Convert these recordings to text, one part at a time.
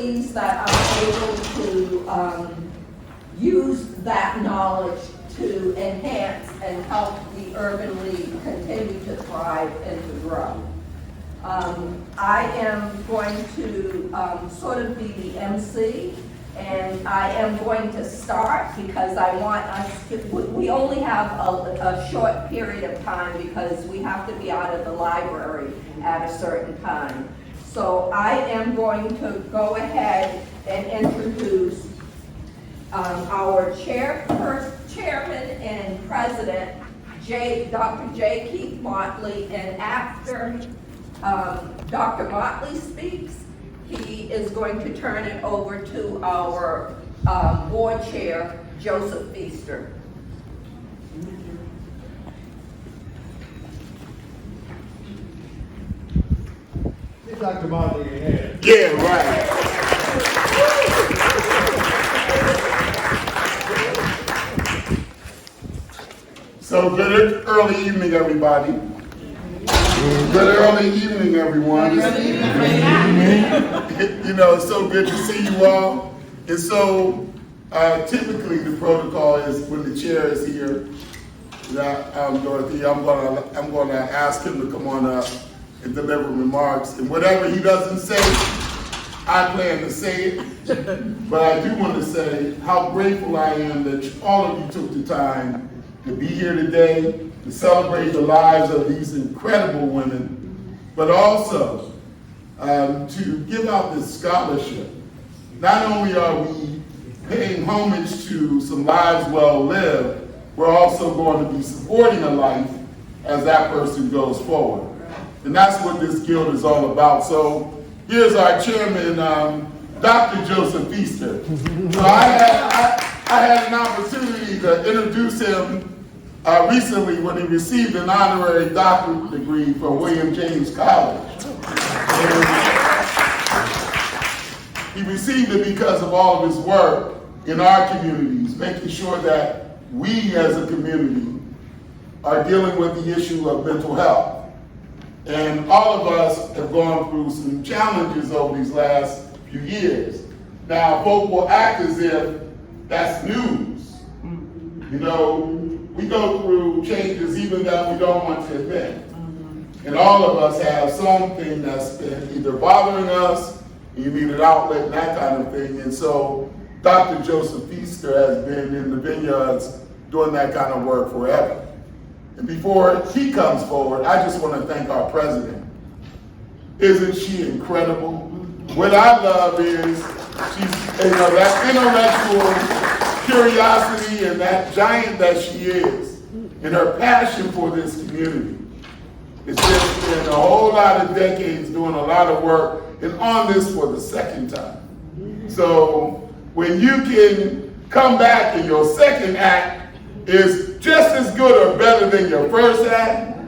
pleased that I'm able to use that knowledge to enhance and help the Urban League continue to thrive and to grow. I am going to sort of be the MC, and I am going to start because I want us to, we only have a short period of time because we have to be out of the library at a certain time. So I am going to go ahead and introduce our chairman and president, Dr. J. Keith Motley, and after Dr. Motley speaks, he is going to turn it over to our board chair, Joseph Feaster. Give Dr. Motley a hand. Yeah, right. So good early evening, everybody. Good early evening, everyone. Good evening. You know, it's so good to see you all. And so, typically the protocol is when the chair is here, that Dorothy, I'm gonna ask him to come on up and deliver remarks. And whatever he doesn't say, I plan to say it. But I do want to say how grateful I am that all of you took the time to be here today, to celebrate the lives of these incredible women, but also to give out this scholarship. Not only are we paying homage to some lives well lived, we're also going to be supporting a life as that person goes forward. And that's what this guild is all about. So here's our chairman, Dr. Joseph Feaster. So I had an opportunity to introduce him recently when he received an honorary doctorate degree from William James College. And he received it because of all of his work in our communities, making sure that we as a community are dealing with the issue of mental health. And all of us have gone through some challenges over these last few years. Now, folk will act as if that's news. You know, we go through changes even that we don't want to admit. And all of us have something that's been either bothering us, you need an outlet, and that kind of thing. And so Dr. Joseph Feaster has been in the vineyards doing that kind of work forever. And before he comes forward, I just want to thank our president. Isn't she incredible? What I love is she's, you know, that intellectual curiosity and that giant that she is, and her passion for this community. It's just been a whole lot of decades doing a lot of work, and on this for the second time. So when you can come back and your second act is just as good or better than your first act,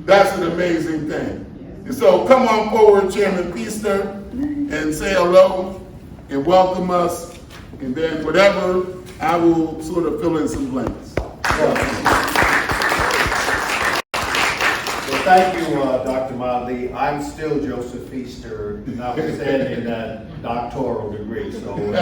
that's an amazing thing. And so come on forward, Chairman Feaster, and say hello and welcome us, and then whatever, I will sort of fill in some blanks. Well, thank you, Dr. Motley. I'm still Joseph Feaster, notwithstanding that doctoral degree, so do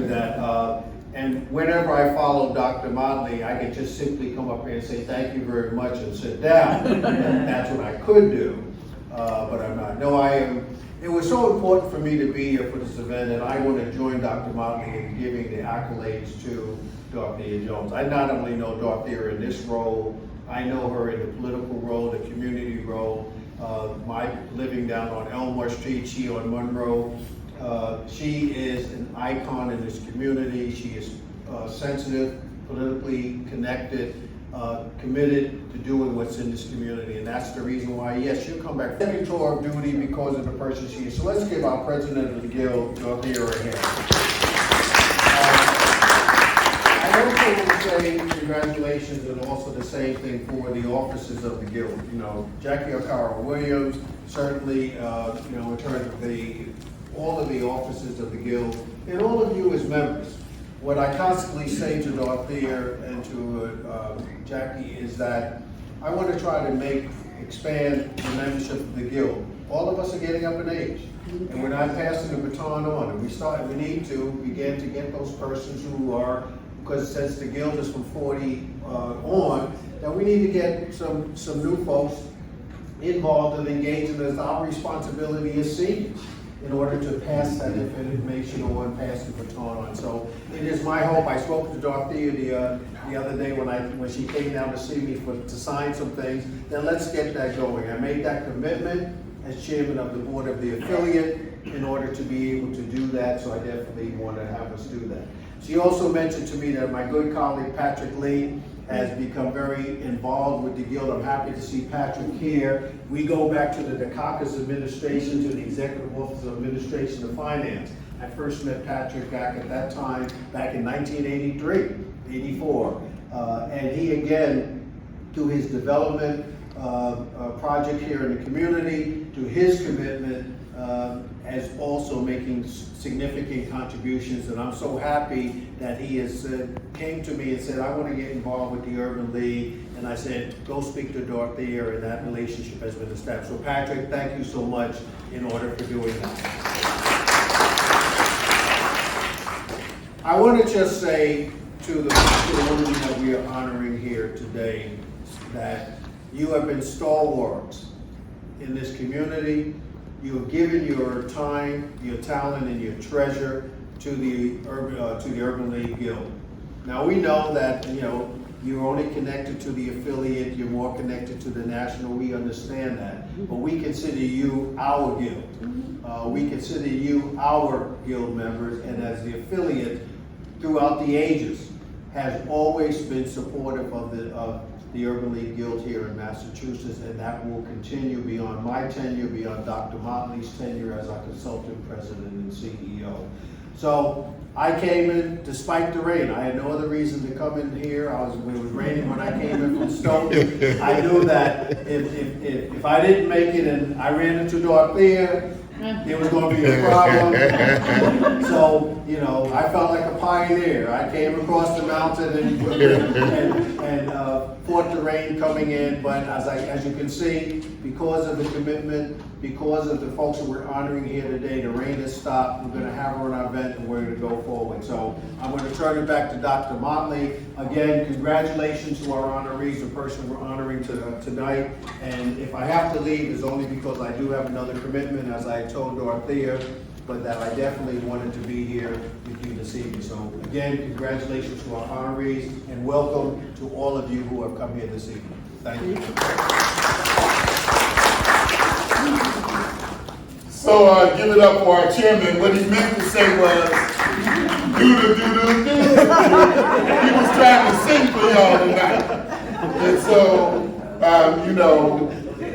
that. And whenever I follow Dr. Motley, I can just simply come up here and say thank you very much and sit down. And that's what I could do, but I'm not. No, I am. It was so important for me to be here for this event, and I want to join Dr. Motley in giving the accolades to Dorothea Jones. I not only know Dorothea in this role, I know her in the political role, the community role, my living down on Elmore Street, she on Monroe. She is an icon in this community. She is sensitive, politically connected, committed to doing what's in this community, and that's the reason why, yes, she'll come back. Second tour of duty because of the person she is. So let's give our president of the Guild, Dorothea, a hand. I also want to say congratulations, and also the same thing for the officers of the Guild. You know, Jackie O'Carroll Williams, certainly, you know, in terms of all of the officers of the Guild, and all of you as members. What I constantly say to Dorothea and to Jackie is that I want to try to expand the membership of the Guild. all of us are getting up in age. And we're not passing the baton on. And we need to begin to get those persons who are, because since the guild is from 40 on, that we need to get some new folks involved and engaged, and it's our responsibility as seniors in order to pass that information on, pass the baton on. So it is my hope. I spoke to Dorothea the other day when she came down to see me to sign some things. Then let's get that going. I made that commitment as chairman of the board of the affiliate in order to be able to do that. So I definitely want to have us do that. She also mentioned to me that my good colleague Patrick Lee has become very involved with the guild. I'm happy to see Patrick here. We go back to the Dukakis administration, to the Executive Office of Administration and Finance. I first met Patrick back at that time, back in 1983, 84. And he, again, through his development project here in the community, to his commitment, as also making significant contributions, and I'm so happy that he has came to me and said, I want to get involved with the Urban League, and I said, go speak to Dorothea, and that relationship has been established. So Patrick, thank you so much in order for doing that. I want to just say to the women that we are honoring here today that you have been stalwarts in this community. You have given your time, your talent, and your treasure to the Urban League Guild. Now we know that you're only connected to the affiliate. You're more connected to the national. We understand that, but we consider you our guild. We consider you our guild members, and as the affiliate throughout the ages has always been supportive of the Urban League Guild here in Massachusetts, and that will continue beyond my tenure, beyond Dr. Motley's tenure as our consultant president and CEO. So I came in despite the rain. I had no other reason to come in here. It was raining when I came in from Stoughton. I knew that if I didn't make it and I ran into Dorothea, there was going to be a problem. So, I felt like a pioneer. I came across the mountain and fought the rain coming in. But as you can see, because of the commitment, because of the folks that we're honoring here today, the rain has stopped. We're going to have her on our event, and we're going to go forward. So I'm going to turn it back to Dr. Motley. Again, congratulations to our honorees, the person we're honoring tonight. And if I have to leave, it's only because I do have another commitment, as I told Dorothea, but that I definitely wanted to be here with you this evening. So again, congratulations to our honorees, and welcome to all of you who have come here this evening. Thank you. So give it up for our chairman. What he meant to say was, do-do-do-do-do. He was trying to sing for y'all tonight. And so,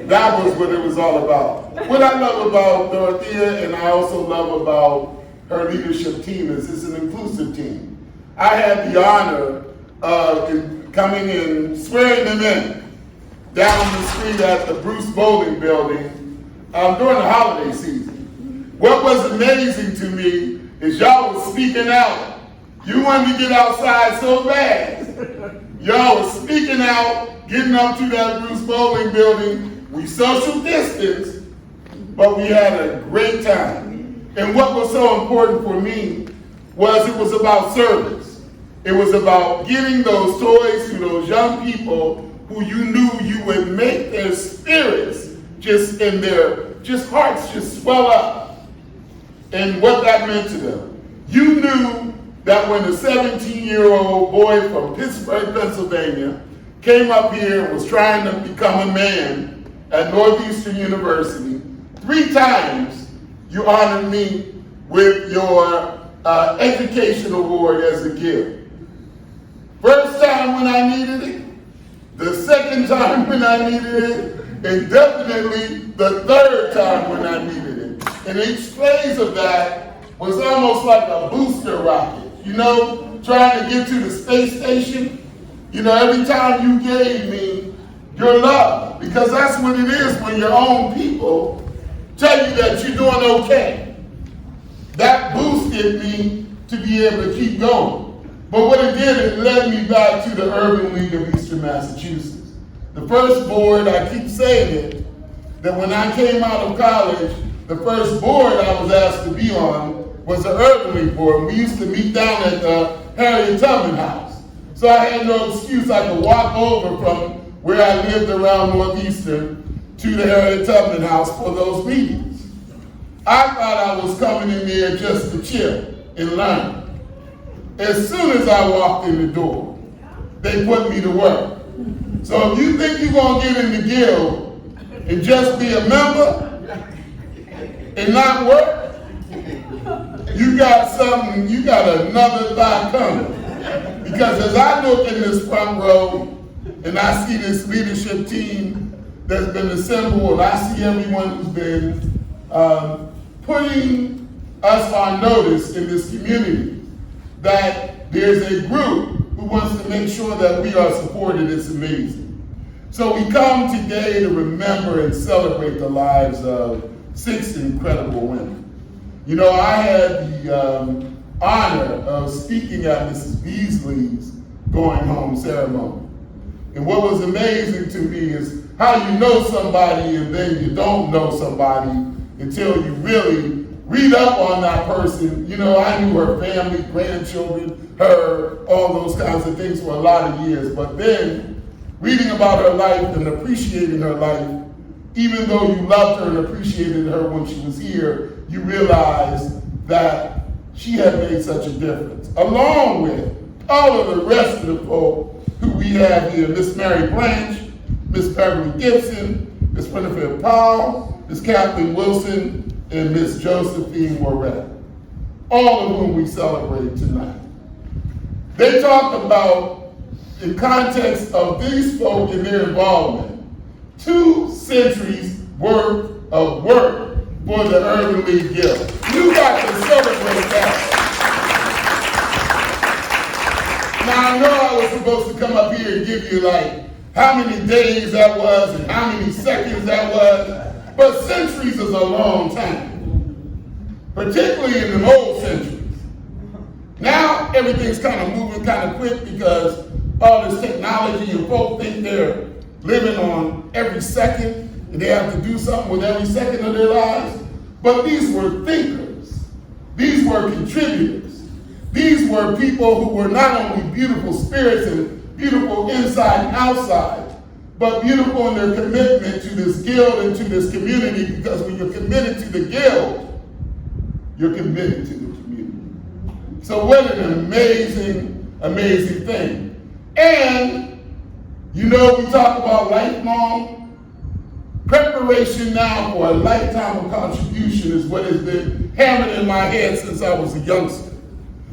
that was what it was all about. What I love about Dorothea, and I also love about her leadership team, is it's an inclusive team. I had the honor of coming and swearing them in down the street at the Bruce Bowling Building during the holiday season. What was amazing to me is y'all was speaking out. You wanted to get outside so bad. Y'all was speaking out, getting up to that Bruce Bowling Building. We social distanced, but we had a great time. And what was so important for me was it was about service. It was about getting those toys to those young people who you knew you would make their spirits just hearts just swell up. And what that meant to them. You knew that when a 17-year-old boy from Pittsburgh, Pennsylvania came up here and was trying to become a man at Northeastern University, 3 times you honored me with your education award as a gift. First time when I needed it, the second time when I needed it, and definitely the 3rd time when I needed it. And each phase of that was almost like a booster rocket, trying to get to the space station. Every time you gave me your love, because that's what it is when your own people tell you that you're doing okay. That boosted me to be able to keep going. But what it did, it led me back to the Urban League of Eastern Massachusetts. The first board, I keep saying it, that when I came out of college, the first board I was asked to be on was the Urban League board. We used to meet down at the Harriet Tubman House. So I had no excuse. I could walk over from where I lived around Northeastern to the Harriet Tubman House for those meetings. I thought I was coming in there just to chill and learn. As soon as I walked in the door, they put me to work. So if you think you're going to get in the guild and just be a member and not work, you got something, you got another thought coming. Because as I look in this front row and I see this leadership team that's been assembled, I see everyone who's been putting us on notice in this community that there's a group who wants to make sure that we are supported. It's amazing. So we come today to remember and celebrate the lives of 6 incredible women. You know, I had the honor of speaking at Mrs. Beasley's going home ceremony. And what was amazing to me is how you know somebody and then you don't know somebody until you really read up on that person. You know, I knew her family, grandchildren, her, all those kinds of things for a lot of years. But then reading about her life and appreciating her life, even though you loved her and appreciated her when she was here, you realize that she had made such a difference. Along with all of the rest of the folk who we have here, Miss Mary Blanche, Miss Beverly Gibson, Miss Winifred Powell, Miss Kathleen Wilson, and Miss Josephine Moret, all of whom we celebrate tonight. They talk about, in context of these folk and their involvement, 2 centuries worth of work for the Urban League Guild. You got to celebrate that. Now I know I was supposed to come up here and give you like how many days that was and how many seconds that was, but centuries is a long time, particularly in the old centuries. Now everything's kind of moving kind of quick because all this technology and folk think they're living on every second and they have to do something with every second of their lives. But these were thinkers. These were contributors. These were people who were not only beautiful spirits and beautiful inside and outside, but beautiful in their commitment to this guild and to this community, because when you're committed to the guild, you're committed to the community. So what an amazing, amazing thing. And, you know, we talk about lifelong preparation now for a lifetime of contribution is what has been hammered in my head since I was a youngster.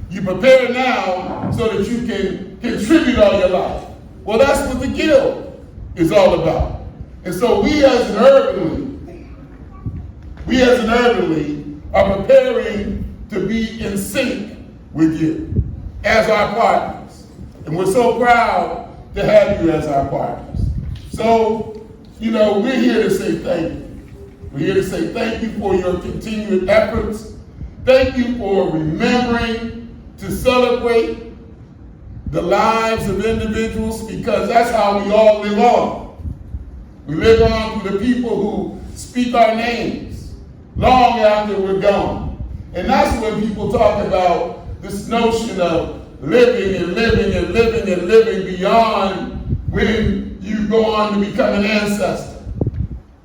You prepare now so that you can contribute all your life. Well, that's what the guild is all about. And so we as an Urban League are preparing to be in sync with you as our partners. And we're so proud to have you as our partners. So, you know, we're here to say thank you. We're here to say thank you for your continued efforts. Thank you for remembering to celebrate the lives of individuals, because that's how we all live on. We live on through the people who speak our names long after we're gone. And that's when people talk about this notion of living and living and living and living beyond when you go on to become an ancestor.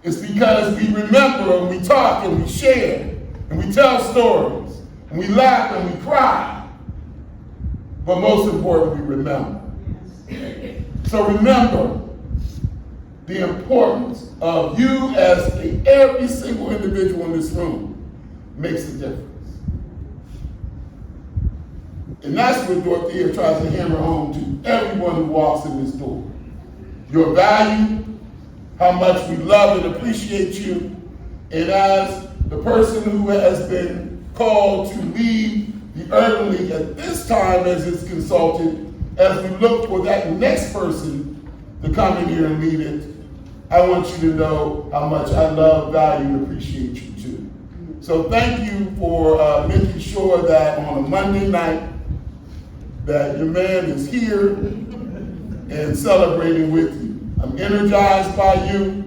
It's because we remember and we talk and we share and we tell stories and we laugh and we cry. But most importantly, remember. So remember the importance of you as every single individual in this room makes a difference. And that's what Dorothea tries to hammer home to everyone who walks in this door. Your value, how much we love and appreciate you, and as the person who has been called to lead the Urban League at this time as its consultant, as we look for that next person to come in here and lead it, I want you to know how much I love, value, and appreciate you too. So thank you for making sure that on a Monday night that your man is here and celebrating with you. I'm energized by you,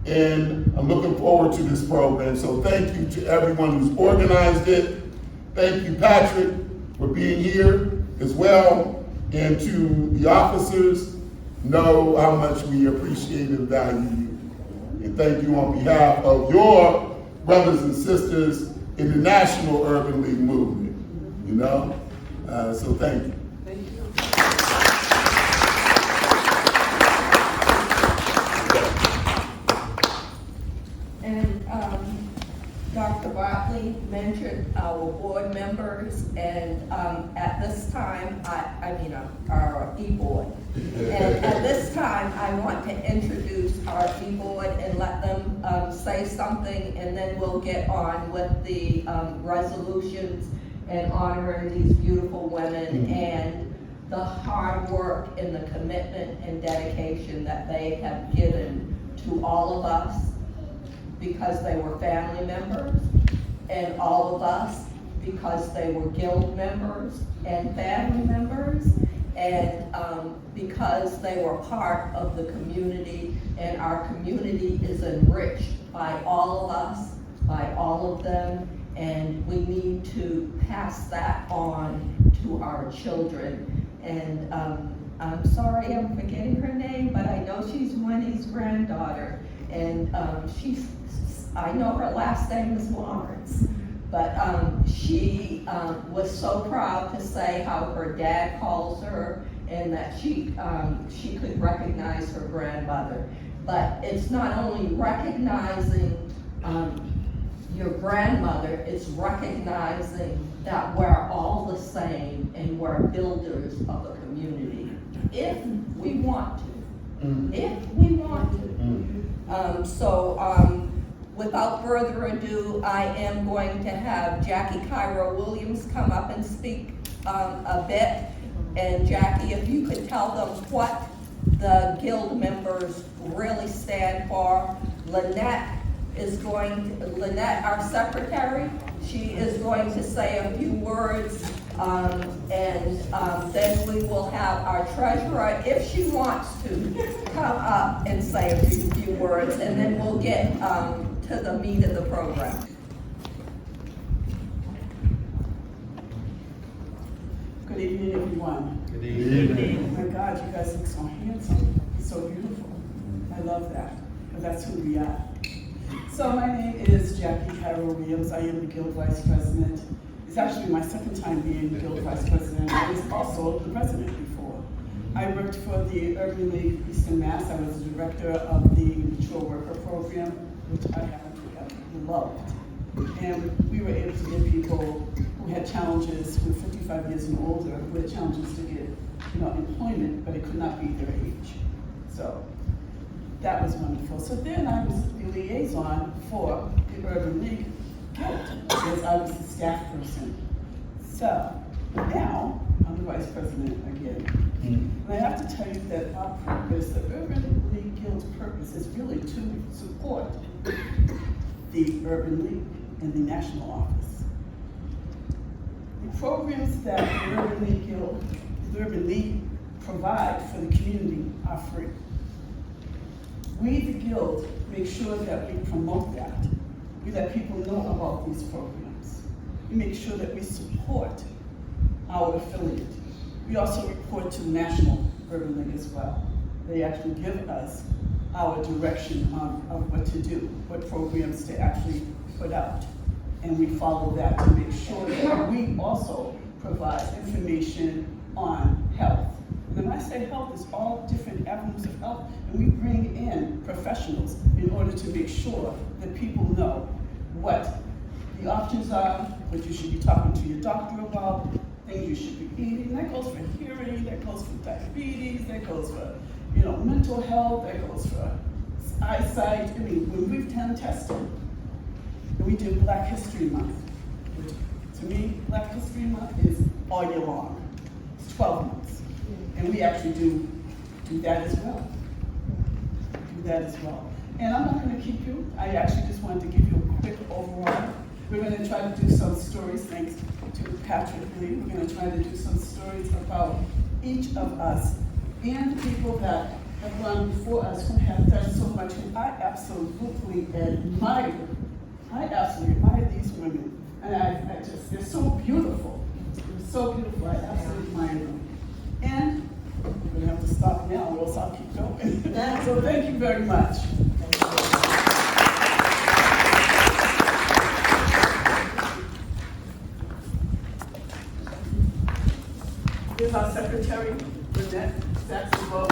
and I'm looking forward to this program. So thank you to everyone who's organized it. Thank you, Patrick, for being here as well, and to the officers, know how much we appreciate and value you. And thank you on behalf of your brothers and sisters in the National Urban League movement, you know? So thank you. Thank you. And Dr. Bartley mentioned our board members, and at this time, our e-board. And at this time, I want to introduce our e-board and let them say something, and then we'll get on with the resolutions and honoring these beautiful women and the hard work and the commitment and dedication that they have given to all of us, because they were family members, and all of us because they were guild members and family members, and because they were part of the community, and our community is enriched by all of us, by all of them, and we need to pass that on to our children. And I'm sorry I'm forgetting her name, but I know she's Winnie's granddaughter, and I know her last name is Lawrence, but she was so proud to say how her dad calls her, and that she could recognize her grandmother. But it's not only recognizing your grandmother, it's recognizing that we're all the same and we're builders of a community, if we want to. If we want to. Without further ado, I am going to have Jackie Cairo Williams come up and speak a bit. And Jackie, if you could tell them what the guild members really stand for. Lynette, our secretary, she is going to say a few words, and then we will have our treasurer, if she wants to, come up and say a few words, and then we'll get to the meat of the program. Good evening, everyone. Good evening. Oh my God, you guys look so handsome, so beautiful. I love that, because that's who we are. So my name is Jackie Cairo Williams. I am the Guild Vice President. It's actually my second time being the Guild Vice President. I was also the president before. I worked for the Urban League Eastern Mass. I was the director of the Mature Worker Program, which I absolutely loved. And we were able to get people who had challenges, who were 55 years and older, who had challenges to get employment, but it could not be their age. So that was wonderful. So then I was the liaison for the Urban League Guild, because I was the staff person. So now I'm the vice president again. And I have to tell you that our purpose, the Urban League Guild's purpose, is really to support the Urban League in the national office. The programs that the Urban League provide for the community are free. We, the Guild, make sure that we promote that. We let people know about these programs. We make sure that we support our affiliate. We also report to the National Urban League as well. They actually give us our direction of what to do, what programs to actually put out. And we follow that to make sure that we also provide information on health. And when I say health, it's all different avenues of health, and we bring in professionals in order to make sure that people know what the options are, what you should be talking to your doctor about, things you should be eating. That goes for hearing, that goes for diabetes, that goes for mental health, that goes for eyesight. I mean, when we've done testing, and we do Black History Month, which to me, Black History Month is all year long. It's 12 months. And we actually do that as well. And I'm not going to keep you. I actually just wanted to give you a quick overall. We're going to try to do some stories, thanks to Patrick Lee. We're going to try to do some stories about each of us and the people that have gone before us who have done so much, and I absolutely admire these women. And I just, they're so beautiful. They're so beautiful, I absolutely admire them. And I'm gonna have to stop now, or else I'll keep going. So thank you very much. Here's our secretary, Lynette Saxon-Bowe.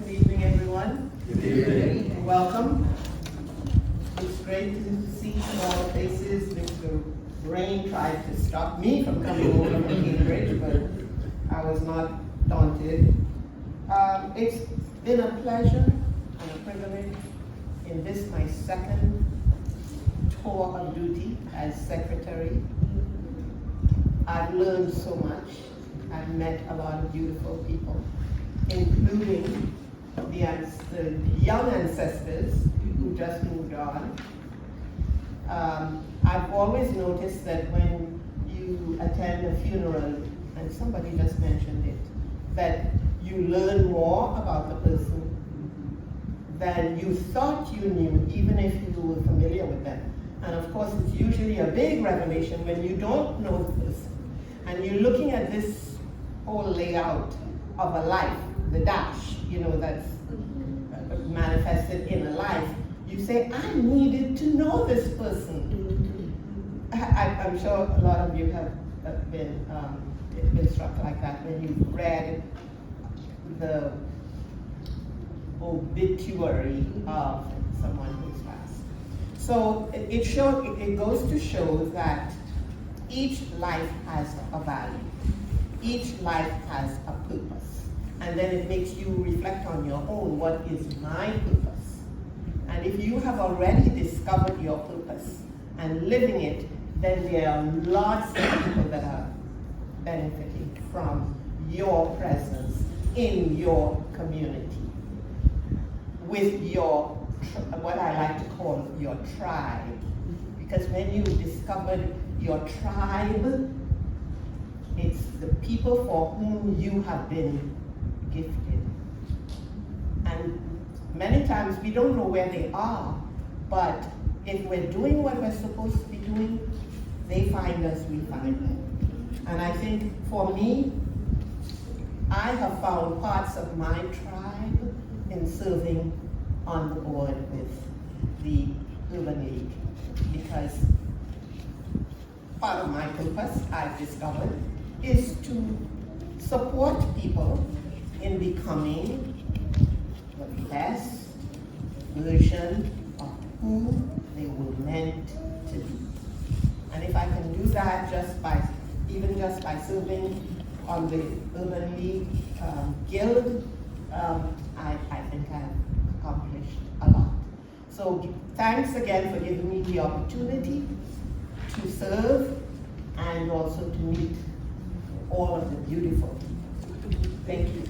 Good evening, everyone. Good evening. Welcome. It's great to see small faces. Mr. Rain tried to stop me from coming over from Cambridge, but I was not daunted. It's been a pleasure and a privilege in this, my second tour of duty as secretary. I've learned so much. I've met a lot of beautiful people, including the young ancestors who just moved on. I've always noticed that when you attend a funeral, and somebody just mentioned it, that you learn more about the person than you thought you knew, even if you were familiar with them. And of course, it's usually a big revelation when you don't know the person. And you're looking at this whole layout of a life, the dash, that's manifested in a life. You say, I needed to know this person. I'm sure a lot of you have been struck like that when you've read the obituary of someone who's passed. So it goes to show that each life has a value. Each life has a purpose. And then it makes you reflect on your own, what is my purpose? And if you have already discovered your purpose and living it, then there are lots of people that are benefiting from your presence in your community, with your, what I like to call your tribe. Because when you discovered your tribe, it's the people for whom you have been gifted. And many times we don't know where they are, but if we're doing what we're supposed to be doing, they find us, we find them. And I think for me, I have found parts of my tribe in serving on the board with the Urban League, because part of my purpose, I've discovered, is to support people in becoming the best version of who they were meant to be. And if I can do that even just by serving on the Urban League Guild, I think I've accomplished a lot. So thanks again for giving me the opportunity to serve and also to meet all of the beautiful people. Thank you.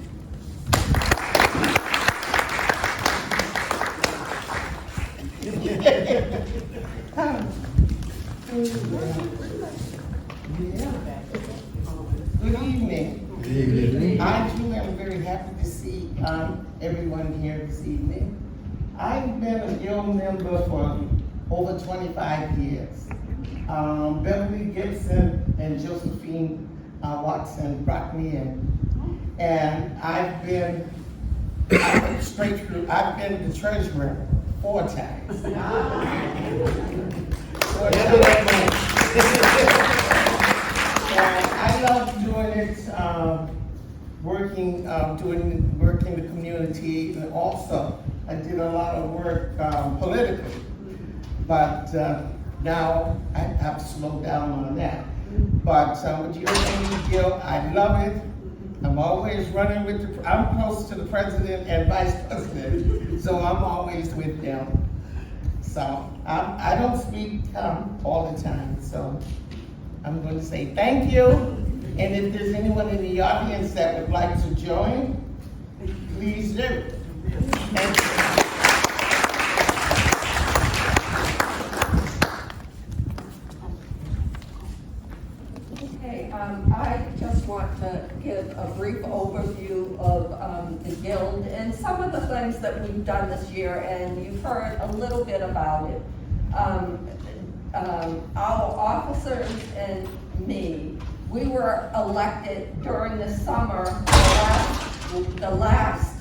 Good evening. Good evening. I too am very happy to see everyone here this evening. I've been a guild member for over 25 years. Beverly Gibson and Josephine Watson brought me in. And I've been straight through, I've been the treasurer 4 times. 4 times. And I love doing it, working in the community, and also I did a lot of work politically. But now I have to slow down on that. But with your Urban Guild, I love it. I'm always running with I'm close to the president and vice president, so I'm always with them. So I don't speak all the time, so I'm going to say thank you. And if there's anyone in the audience that would like to join, please do. Thank you. I just want to give a brief brief overview of the Guild and some of the things that we've done this year, and you've heard a little bit about it. Our officers and me, we were elected during the summer, the last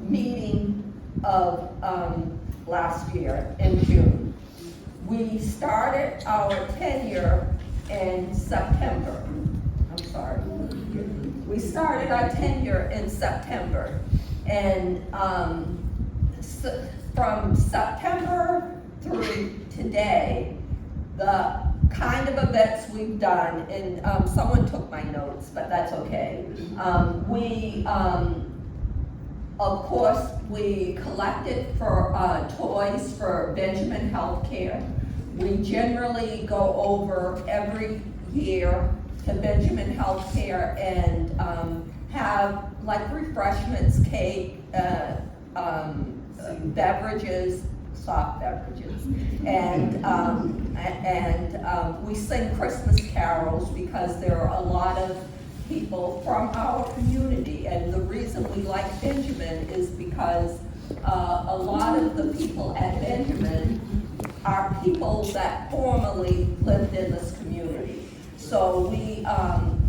meeting of last year in June. We started our tenure in September. I'm sorry. We started our tenure in September. And from September through today, the kind of events we've done, and someone took my notes, but that's okay. Of course, we collected for toys for Benjamin Healthcare. We generally go over every year to Benjamin Healthcare and have like refreshments, cake, beverages, soft beverages, and we sing Christmas carols because there are a lot of people from our community, and the reason we like Benjamin is because a lot of the people at Benjamin are people that formerly lived in this community. So we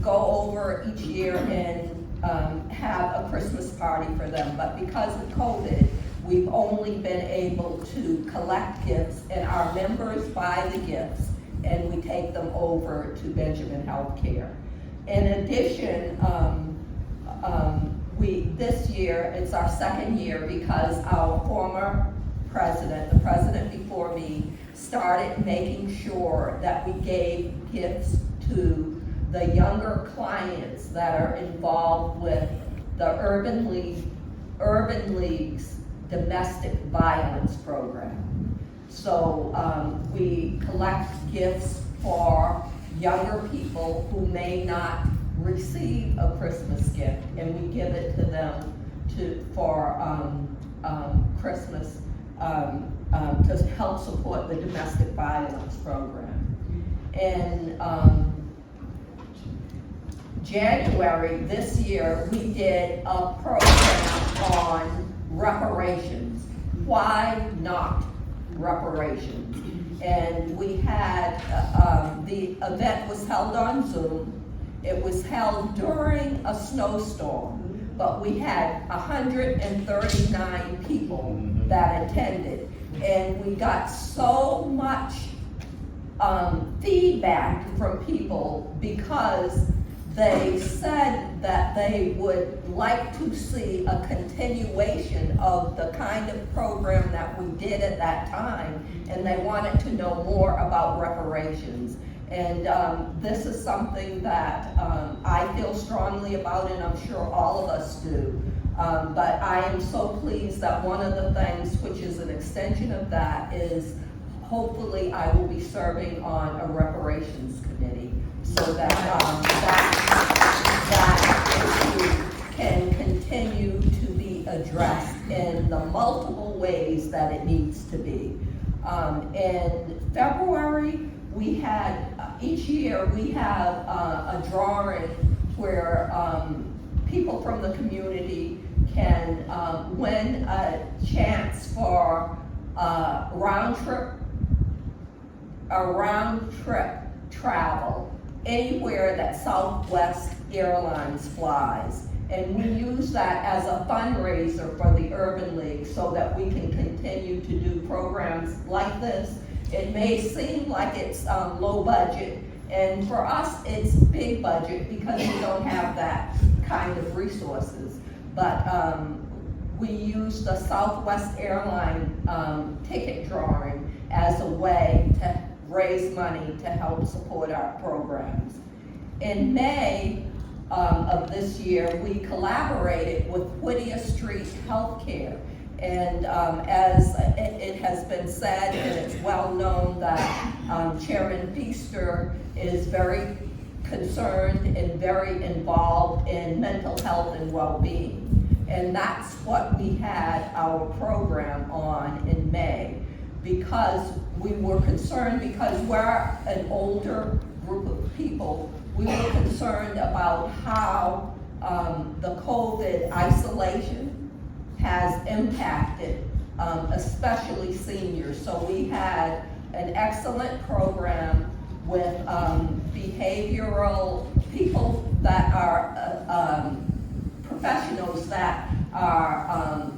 go over each year and have a Christmas party for them, but because of COVID, we've only been able to collect gifts, and our members buy the gifts, and we take them over to Benjamin Healthcare. In addition, this year, it's our second year because our former president, the president before me, started making sure that we gave gifts to the younger clients that are involved with the Urban League's domestic violence program. So we collect gifts for younger people who may not receive a Christmas gift, and we give it to them for Christmas to help support the domestic violence program. In January this year, we did a program on reparations. Why not reparations? And we had, the event was held on Zoom. It was held during a snowstorm, but we had 139 people that attended. And we got so much feedback from people because they said that they would like to see a continuation of the kind of program that we did at that time, and they wanted to know more about reparations. And this is something that I feel strongly about, and I'm sure all of us do. But I am so pleased that one of the things, which is an extension of that, is hopefully I will be serving on a reparations committee so that that issue can continue to be addressed in the multiple ways that it needs to be. In February, we had, each year we have a drawing where people from the community can win a chance for a round trip travel anywhere that Southwest Airlines flies. And we use that as a fundraiser for the Urban League so that we can continue to do programs like this. It may seem like it's low budget, and for us it's big budget because we don't have that kind of resources. But we use the Southwest Airline ticket drawing as a way to raise money to help support our programs. In May of this year, we collaborated with Whittier Street Healthcare. And as it has been said, and it's well known that Chairman Feaster is very concerned and very involved in mental health and well-being. And that's what we had our program on in May, because we were concerned, because we're an older group of people, we were concerned about how the COVID isolation has impacted, especially seniors. So we had an excellent program with behavioral people that are professionals that are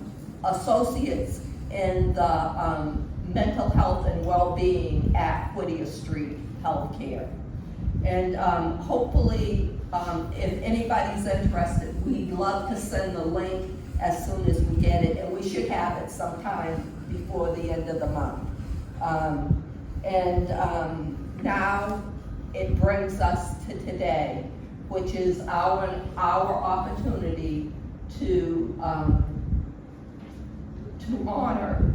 associates in the mental health and well-being at Whittier Street Healthcare. And hopefully, if anybody's interested, we'd love to send the link as soon as we get it, and we should have it sometime before the end of the month. Now it brings us to today, which is our opportunity to honor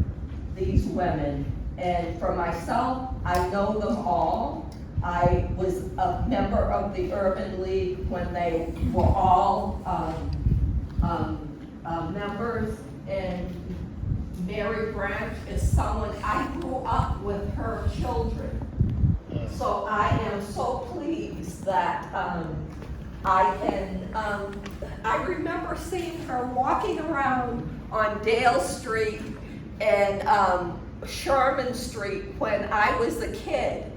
these women. And for myself, I know them all. I was a member of the Urban League when they were all members, and Mary Branch is someone, I grew up with her children. So I am so pleased that I can, I remember seeing her walking around on Dale Street and Sherman Street when I was a kid.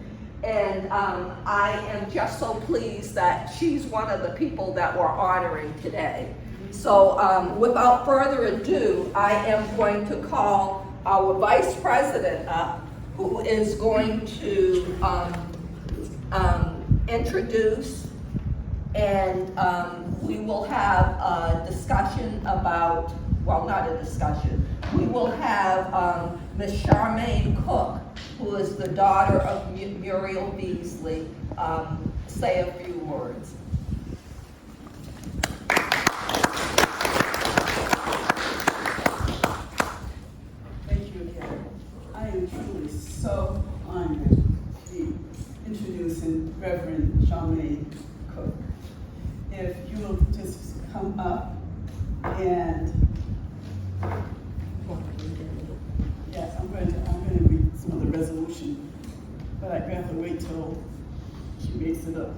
And I am just so pleased that she's one of the people that we're honoring today. So without further ado, I am going to call our Vice President up, who is going to introduce, and we will have a discussion about, well, not a discussion, we will have Ms. Charmaine Cook, who is the daughter of Muriel Beasley, say a few words. Thank you again. I am truly so honored to be introducing Reverend Charmaine Cook. If you will just come up and, yes, I'm going to read some of the resolution, but I'd rather wait till she makes it up.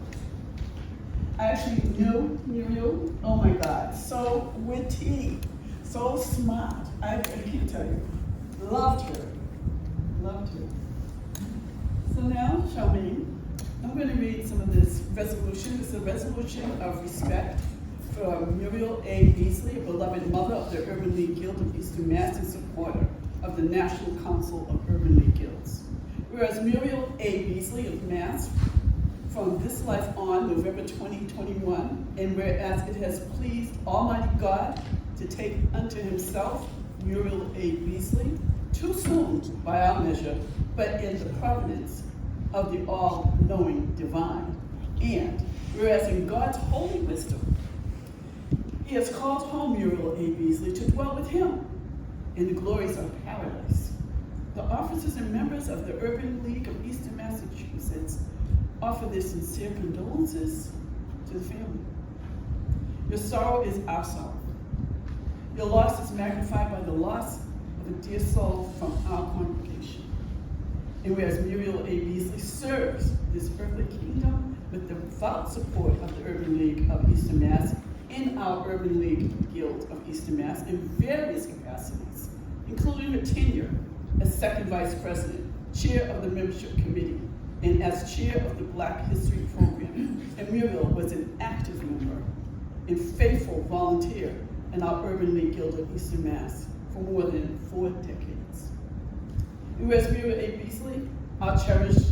I actually knew Muriel, oh my God, so witty, so smart. I can't tell you. Loved her. So now, Charmaine, I'm going to read some of this resolution. It's a resolution of respect for Muriel A. Beasley, a beloved mother of the Urban League Guild of Eastern Mass and supporter of the National Council of Urban League Guilds. Whereas Muriel A. Beasley of Mass, from this life on November 2021, and whereas it has pleased Almighty God to take unto himself Muriel A. Beasley, too soon by our measure, but in the providence of the all-knowing divine. And whereas in God's holy wisdom, he has called home Muriel A. Beasley to dwell with him in the glories of paradise. The officers and members of the Urban League of Eastern Massachusetts offer their sincere condolences to the family. Your sorrow is our sorrow. Your loss is magnified by the loss of a dear soul from our congregation. And whereas Muriel A. Beasley serves this earthly kingdom with the devout support of the Urban League of Eastern Mass and our Urban League Guild of Eastern Mass in various capacities, including her tenure as second vice president, chair of the membership committee, and as chair of the Black History Program. And Muriel was an active member and faithful volunteer in our Urban League Guild of Eastern Mass for more than 4 decades. And whereas Muriel A. Beasley, our cherished,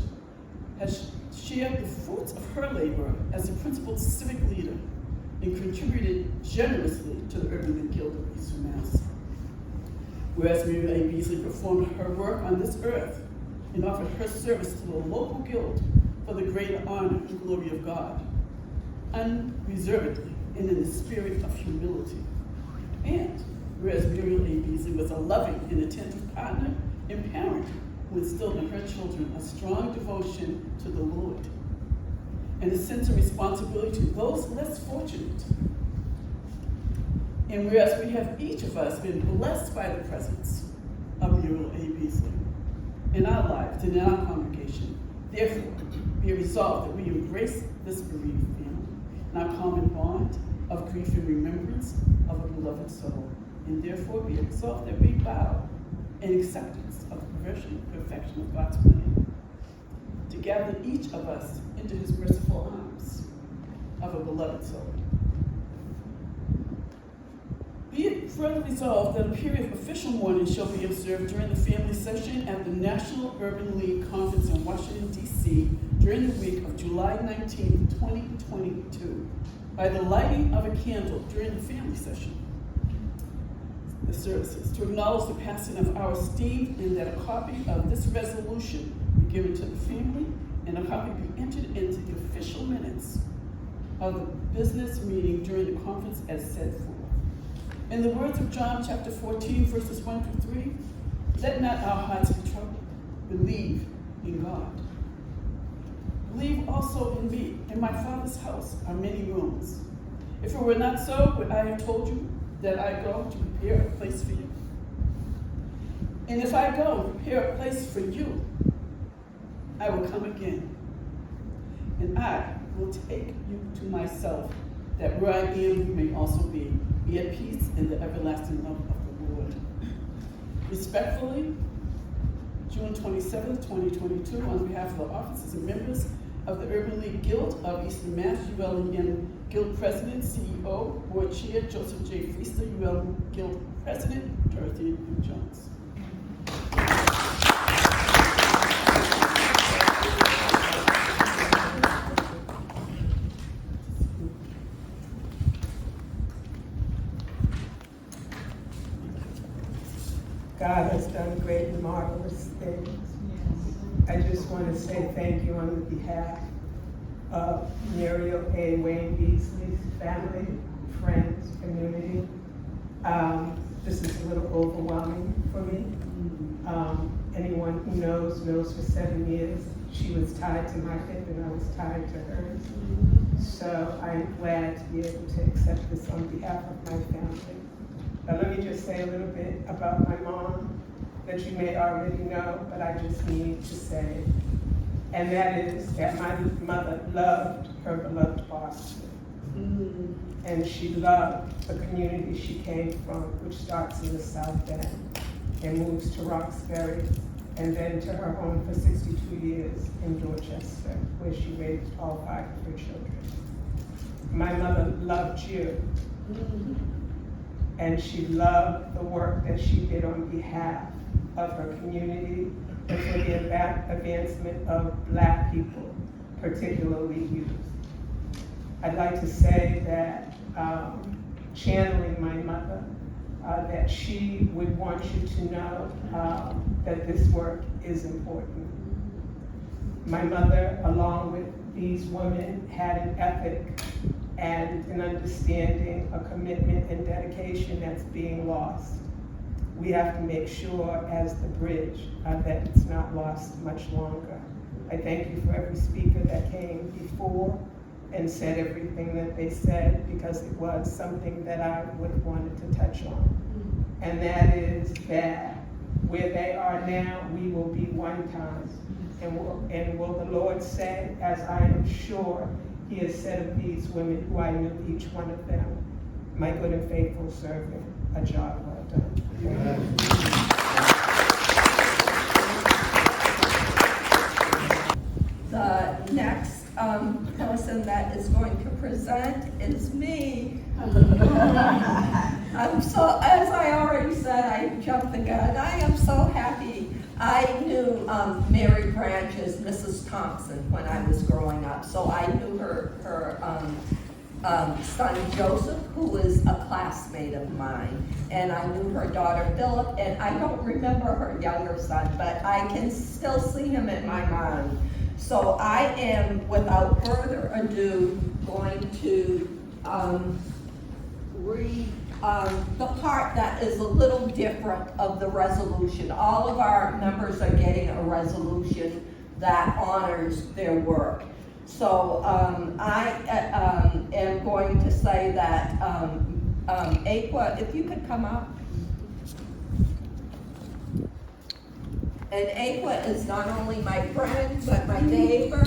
has shared the fruits of her labor as a principal civic leader and contributed generously to the Urban League Guild of Eastern Mass. Whereas Muriel A. Beasley performed her work on this earth and offered her service to the local guild for the greater honor and glory of God, unreservedly and in the spirit of humility. And whereas Muriel A. Beasley was a loving and attentive partner and parent who instilled in her children a strong devotion to the Lord and a sense of responsibility to those less fortunate. And whereas we have each of us been blessed by the presence of Muriel A. Beasley in our lives and in our congregation, therefore, be resolved that we embrace this bereaved family in our common bond of grief in remembrance of a beloved soul, and therefore be exalted that we bow in acceptance of the perfection of God's plan, to gather each of us into his merciful arms of a beloved soul. Be it further resolved that a period of official mourning shall be observed during the family session at the National Urban League Conference in Washington, D.C. during the week of July 19, 2022, by the lighting of a candle during the family session. The services to acknowledge the passing of our esteemed, and that a copy of this resolution be given to the family and a copy be entered into the official minutes of the business meeting during the conference as set forth. In the words of John chapter 14, verses 1 through 3, let not our hearts be troubled. Believe in God. Believe also in me. In my Father's house are many rooms. If it were not so, would I have told you that I go to prepare a place for you? And if I go to prepare a place for you, I will come again, and I will take you to myself, that where I am, you may also be. Be at peace in the everlasting love of the Lord. Respectfully, June 27, 2022, on behalf of the officers and members of the Urban League Guild of Eastern Mass, ULM Guild President, CEO, Board Chair Joseph J. Feaster, ULM Guild President Dorothy M. Jones. God has done great and marvelous things. I just want to say thank you on the behalf of Muriel A. Wayne Beasley's family, friends, community. This is a little overwhelming for me. Anyone who knows for 7 years, she was tied to my hip and I was tied to hers. So I'm glad to be able to accept this on behalf of my family. Now let me just say a little bit about my mom that you may already know, but I just need to say, and that is that my mother loved her beloved Boston. And she loved the community she came from, which starts in the South End and moves to Roxbury, and then to her home for 62 years in Dorchester, where she raised all 5 of her children. My mother loved you. And she loved the work that she did on behalf of her community and for the advancement of Black people, particularly youth. I'd like to say that, channeling my mother, that she would want you to know that this work is important. My mother, along with these women, had an ethic and an understanding, a commitment and dedication that's being lost. We have to make sure as the bridge that it's not lost much longer. I thank you for every speaker that came before and said everything that they said, because it was something that I would have wanted to touch on. And that is that where they are now, we will be one time. And will the Lord say, as I am sure He has said of these women who I knew each one of them, my good and faithful servant, a job well done. The next person that is going to present is me. I'm so, as I already said, I jumped the gun. I am so happy. I knew Mary Branch as Mrs. Thompson when I was growing up, so I knew her son Joseph, who was a classmate of mine, and I knew her daughter Philip, and I don't remember her younger son, but I can still see him in my mind. So I am, without further ado, going to read the part that is a little different of the resolution. All of our members are getting a resolution that honors their work. So I am going to say that Aqua, if you could come up. And Aqua is not only my friend, but my neighbor,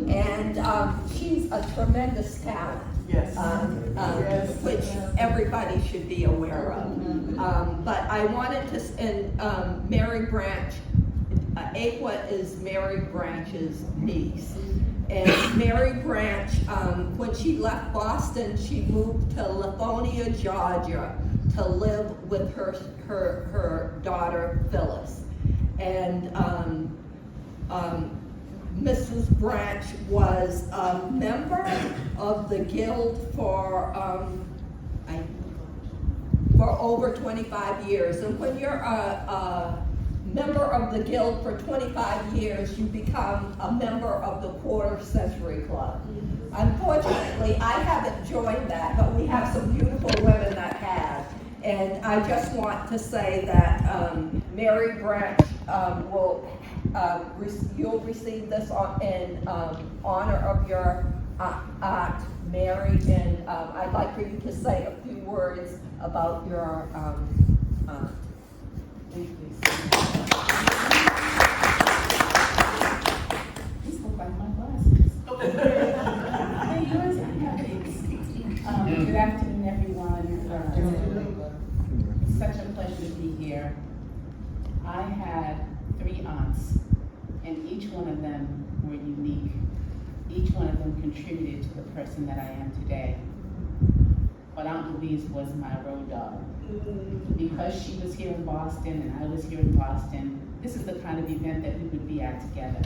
and she's a tremendous talent. Yes. Yes. Yes. Which everybody should be aware of. But I wanted to, and Mary Branch, Aqua is Mary Branch's niece. And Mary Branch, when she left Boston, she moved to Lithonia, Georgia to live with her daughter Phyllis. And Mrs. Branch was a member of the Guild for over 25 years. And when you're a member of the Guild for 25 years, you become a member of the Quarter Century Club. Unfortunately, I haven't joined that, but we have some beautiful women that have. And I just want to say that Mary Branch you'll receive this in honor of your aunt, Mary, and I'd like for you to say a few words about your aunt. These look like my glasses. Hey, yours are nice. Good afternoon, everyone. It's such a pleasure to be here. I had 3 aunts, and each one of them were unique. Each one of them contributed to the person that I am today. But Aunt Louise was my road dog. Because she was here in Boston and I was here in Boston, this is the kind of event that we would be at together.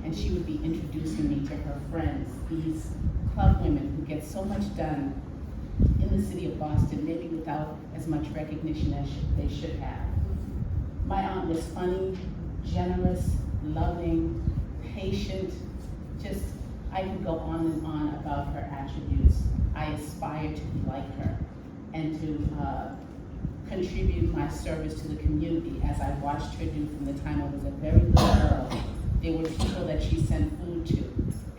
And she would be introducing me to her friends, these club women who get so much done in the city of Boston, maybe without as much recognition as they should have. My aunt was funny, generous, loving, patient, just, I could go on and on about her attributes. I aspire to be like her and to contribute my service to the community as I watched her do from the time I was a very little girl. There were people that she sent food to,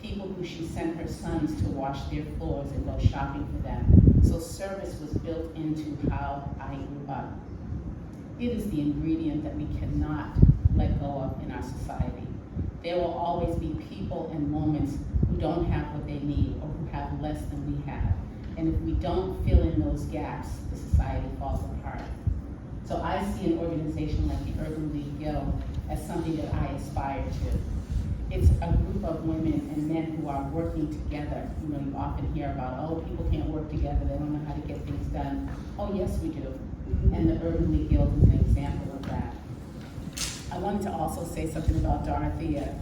people who she sent her sons to wash their floors and go shopping for them. So service was built into how I grew up. It is the ingredient that we cannot let go of in our society. There will always be people and moments who don't have what they need or who have less than we have. And if we don't fill in those gaps, the society falls apart. So I see an organization like the Urban League Guild as something that I aspire to. It's a group of women and men who are working together. You know, you often hear about, oh, people can't work together, they don't know how to get things done. Oh, yes, we do. And the Urban League Guild is an example of that. I wanted to also say something about Dorothea.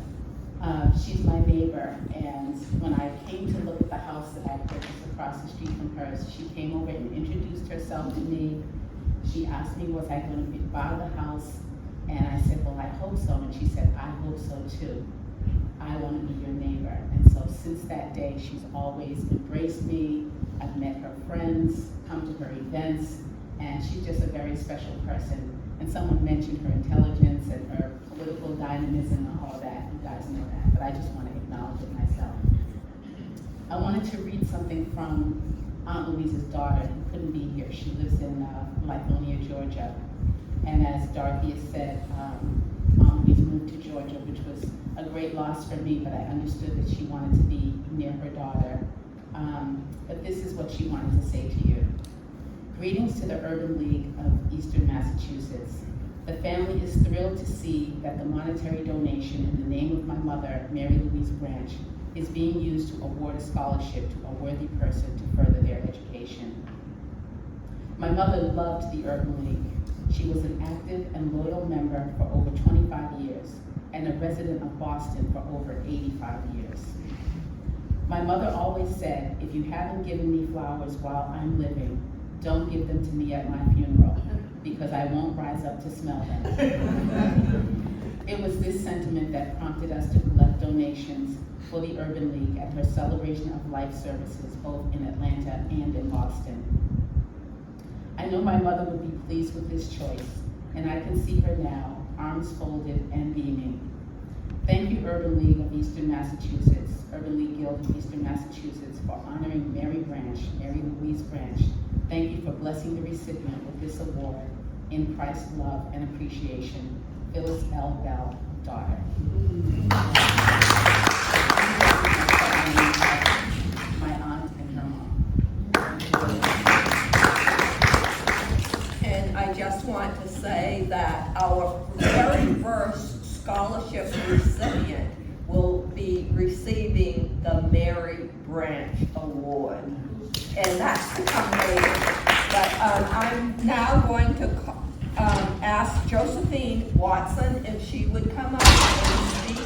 She's my neighbor, and when I came to look at the house that I purchased across the street from hers, she came over and introduced herself to me. She asked me, was I going to buy the house? And I said, well, I hope so. And she said, I hope so too. I want to be your neighbor. And so since that day, she's always embraced me. I've met her friends, come to her events, and she's just a very special person. And someone mentioned her intelligence and her political dynamism and all of that. You guys know that, but I just want to acknowledge it myself. I wanted to read something from Aunt Louise's daughter, who couldn't be here. She lives in Lithonia, Georgia. And as Dorothea said, Aunt Louise moved to Georgia, which was a great loss for me, but I understood that she wanted to be near her daughter. But this is what she wanted to say to you. Greetings to the Urban League of Eastern Massachusetts. The family is thrilled to see that the monetary donation in the name of my mother, Mary Louise Branch, is being used to award a scholarship to a worthy person to further their education. My mother loved the Urban League. She was an active and loyal member for over 25 years and a resident of Boston for over 85 years. My mother always said, if you haven't given me flowers while I'm living, don't give them to me at my funeral, because I won't rise up to smell them. It was this sentiment that prompted us to collect donations for the Urban League at her Celebration of Life services, both in Atlanta and in Boston. I know my mother would be pleased with this choice, and I can see her now, arms folded and beaming. Thank you, Urban League of Eastern Massachusetts, Urban League Guild of Eastern Massachusetts, for honoring Mary Branch, Mary Louise Branch. Thank you for blessing the recipient with this award. In Christ's love and appreciation, Phyllis L. Bell, daughter. My aunt and her mom. recipient will be receiving the Mary Branch Award. And that's to come later. But I'm now going to ask Josephine Watson if she would come up and speak.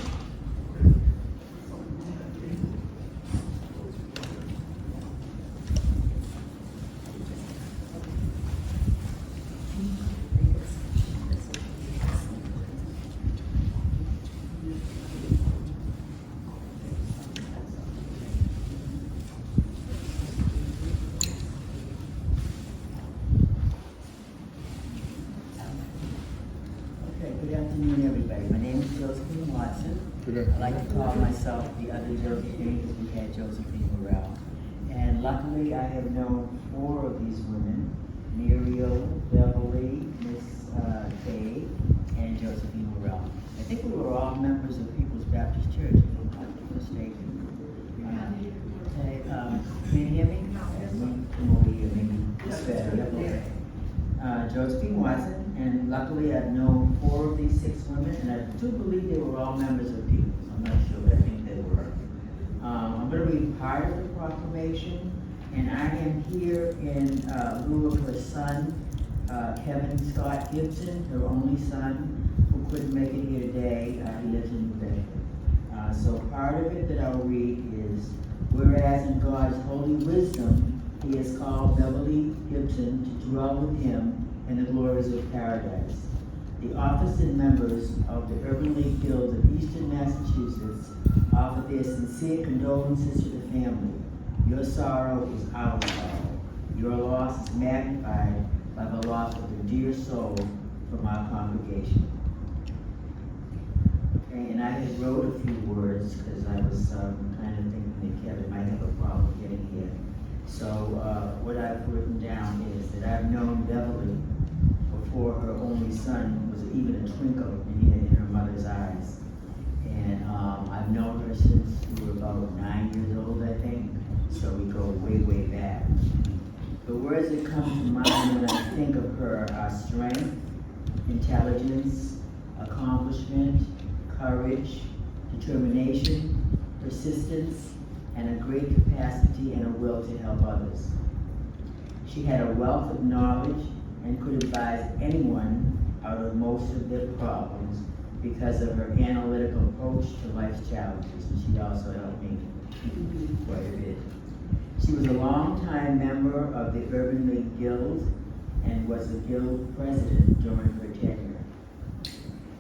Good afternoon, everybody. My name is Josephine Watson. I like to call myself the other Josephine because we had Josephine Morel. And luckily, I have known 4 of these women, Muriel, Beverly, Miss Kay, and Josephine Morel. I think we were all members of People's Baptist Church, if I'm not mistaken. Can you hear me? Come over here, maybe it's better. Okay. Josephine Watson, and luckily I've known 4 of these 6 women, and I do believe they were all members of People's. I'm not sure, but I think they were. I'm going to read part of the proclamation, and I am here in lieu of her son, Kevin Scott Gibson, her only son, who couldn't make it here today. He lives in New Bedford. So part of it that I'll read is, whereas in God's holy wisdom, He has called Beverly Gibson to dwell with Him in the glories of paradise. The officers and members of the Urban League Guild of Eastern Massachusetts offer their sincere condolences to the family. Your sorrow is our sorrow. Your loss is magnified by the loss of a dear soul from our congregation. Okay, and I had wrote a few words because I was kind of thinking that Kevin might have a problem getting here. So what I've written down is that I've known Beverly before her only son was even a twinkle in her mother's eyes. And I've known her since we were about 9 years old, I think. So we go way, way back. The words that come to mind when I think of her are strength, intelligence, accomplishment, courage, determination, persistence, and a great capacity and a will to help others. She had a wealth of knowledge and could advise anyone out of most of their problems because of her analytical approach to life's challenges, and she also helped me quite a bit. She was a longtime member of the Urban League Guild and was the Guild president during her tenure.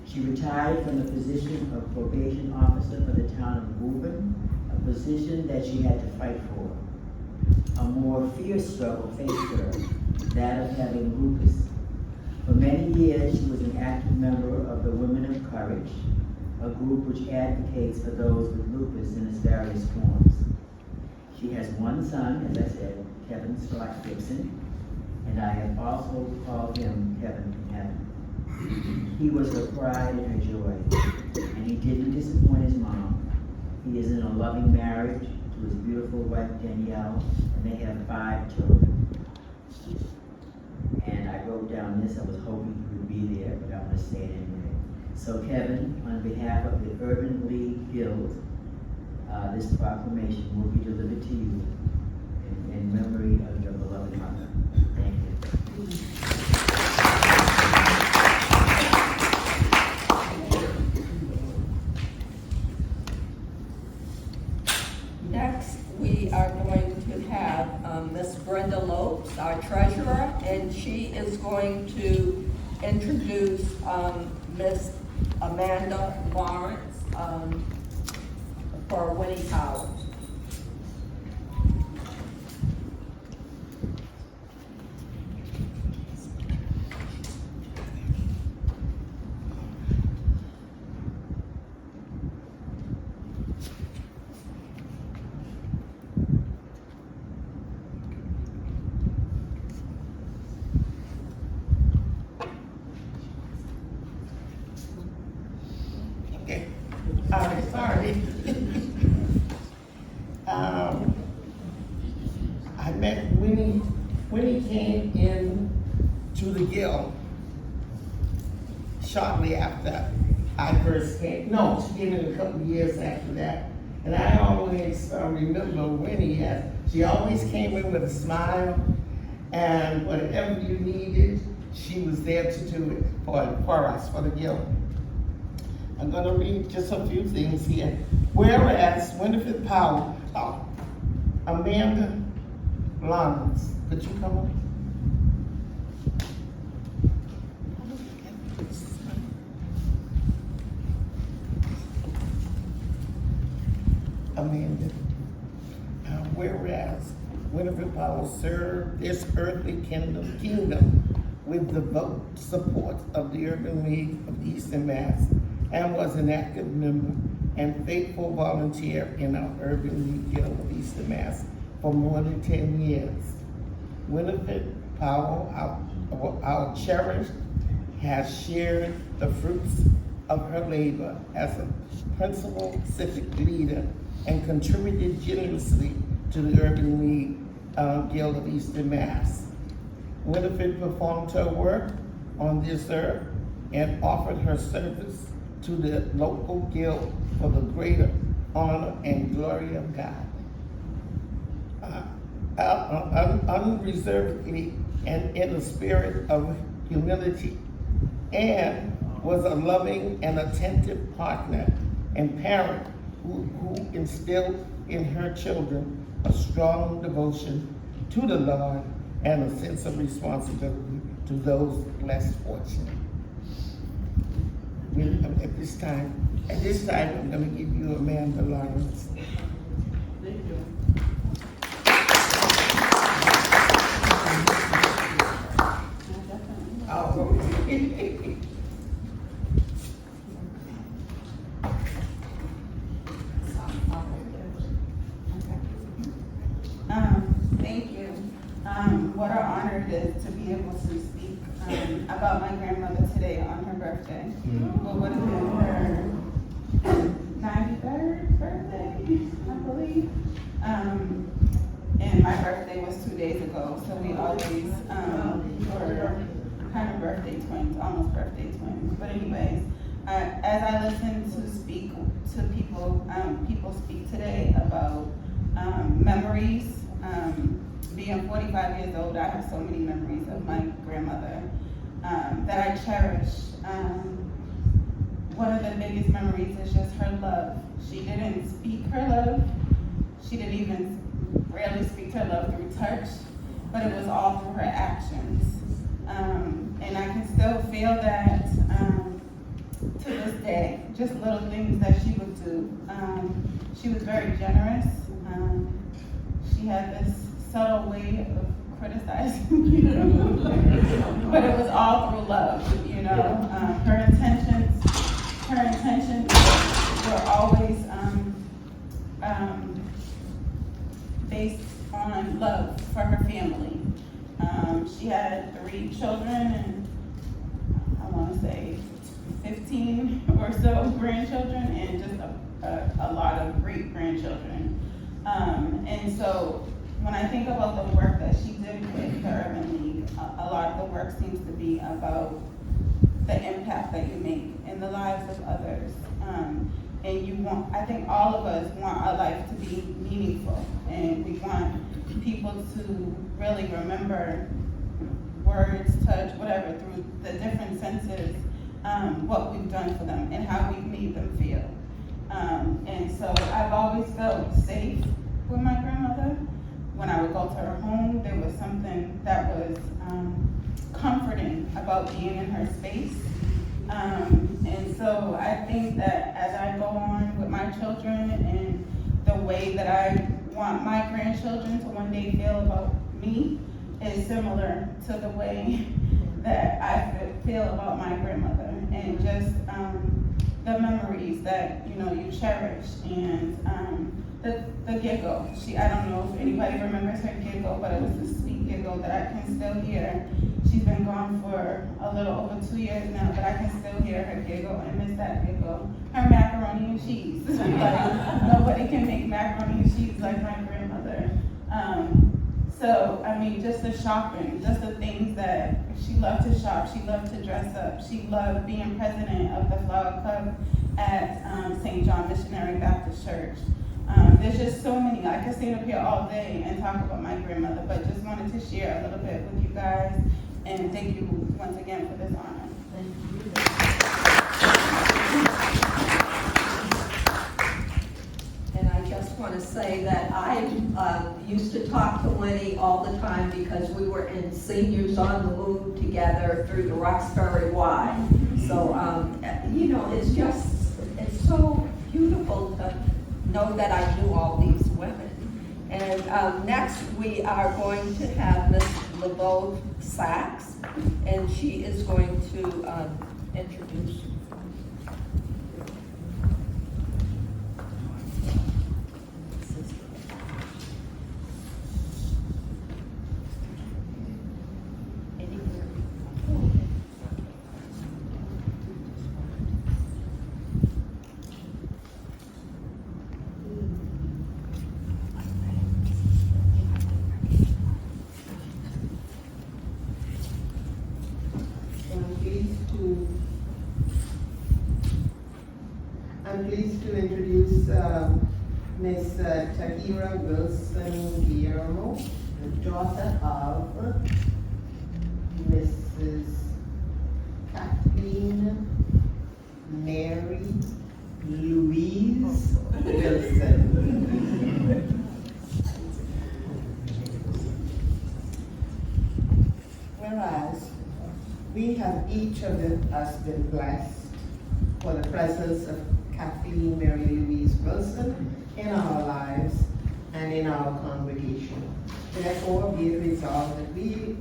She retired from the position of probation officer for the town of Woburn, a position that she had to fight for. A more fierce struggle faced her, that of having lupus. For many years, she was an active member of the Women of Courage, a group which advocates for those with lupus in its various forms. She has one son, as I said, Kevin Scott Gibson, and I have also called him Kevin from Heaven. He was her pride and her joy, and he didn't disappoint his mom. He is in a loving marriage to his beautiful wife Danielle, and they have 5 children. And I wrote down this, I was hoping he would be there, but I'm going to say it anyway. So Kevin, on behalf of the Urban League Guild, this proclamation will be delivered to you in memory of your beloved mother. Thank you. Next, we are going to have Miss Brenda Lopes, our treasurer, and she is going to introduce Miss Amanda Lawrence for Winnie Powers. Sorry. I met Winnie. Winnie came in to the Guild shortly after I first came. No, she came in a couple of years after that. And I always remember Winnie as, she always came in with a smile, and whatever you needed, she was there to do it for us, for the guild. I'm gonna read just a few things here. Whereas Winifred Powell, Amanda Lawrence, could you come up? Amanda. Whereas Winifred Powell served this earthly kingdom with the vote support of the Urban League of the Eastern Mass, and was an active member and faithful volunteer in our Urban League Guild of Eastern Mass for more than 10 years. Winifred Powell, our cherished, has shared the fruits of her labor as a principal civic leader and contributed generously to the Urban League Guild of Eastern Mass. Winifred performed her work on this earth and offered her service to the local guild for the greater honor and glory of God. Unreservedly and in a spirit of humility, and was a loving and attentive partner and parent who instilled in her children a strong devotion to the Lord and a sense of responsibility to those less fortunate. At this time, I'm going to give you Amanda Lawrence. Thank you. Thank you. What an honor it is to be able to speak about my grandmother today on her birthday. What would have been her 93rd birthday, I believe. And my birthday was 2 days ago, so we always were kind of birthday twins, almost birthday twins. But anyways, as I listen to speak to people speak today about memories. Being 45 years old, I have so many memories of my grandmother that I cherish. One of the biggest memories is just her love. She didn't speak her love. She didn't even rarely speak her love through touch, but it was all through her actions. And I can still feel that to this day, just little things that she would do. She was very generous. She had this subtle way of criticizing you, but it was all through love, you know. Her intentions were always based on love for her family. She had 3 children and I want to say 15 or so grandchildren and just a lot of great grandchildren. And so when I think about the work that she did with the Urban League, a lot of the work seems to be about the impact that you make in the lives of others. And I think all of us want our life to be meaningful, and we want people to really remember words, touch, whatever, through the different senses, what we've done for them and how we've made them feel. And so I've always felt safe with my grandmother. When I would go to her home, there was something that was comforting about being in her space. And so I think that as I go on with my children and the way that I want my grandchildren to one day feel about me is similar to the way that I feel about my grandmother, and just the memories that you cherish, and the giggle. I don't know if anybody remembers her giggle, but it was a sweet giggle that I can still hear. She's been gone for a little over 2 years now, but I can still hear her giggle and miss that giggle. Her macaroni and cheese. Like, nobody can make macaroni and cheese like my grandmother. So, I mean, just the shopping, just the things that she loved to shop, she loved to dress up, she loved being president of the Flower Club at St. John Missionary Baptist Church. There's just so many. I could stay up here all day and talk about my grandmother, but just wanted to share a little bit with you guys. And thank you once again for this honor. Thank you. And I just want to say that I used to talk to Winnie all the time because we were in Seniors on the Move together through the Roxbury Y. So, you know, it's so beautiful to know that I knew all these women. And next we are going to have Miss LeBeau Sachs, and she is going to introduce. I'm pleased to introduce Miss Tahira Wilson Guillermo, the daughter of Mrs. Kathleen Mary Louise Wilson. Whereas we have each of us been blessed for the presence of Kathleen Mary Louise Wilson in our lives and in our congregation. Therefore, be it resolved that we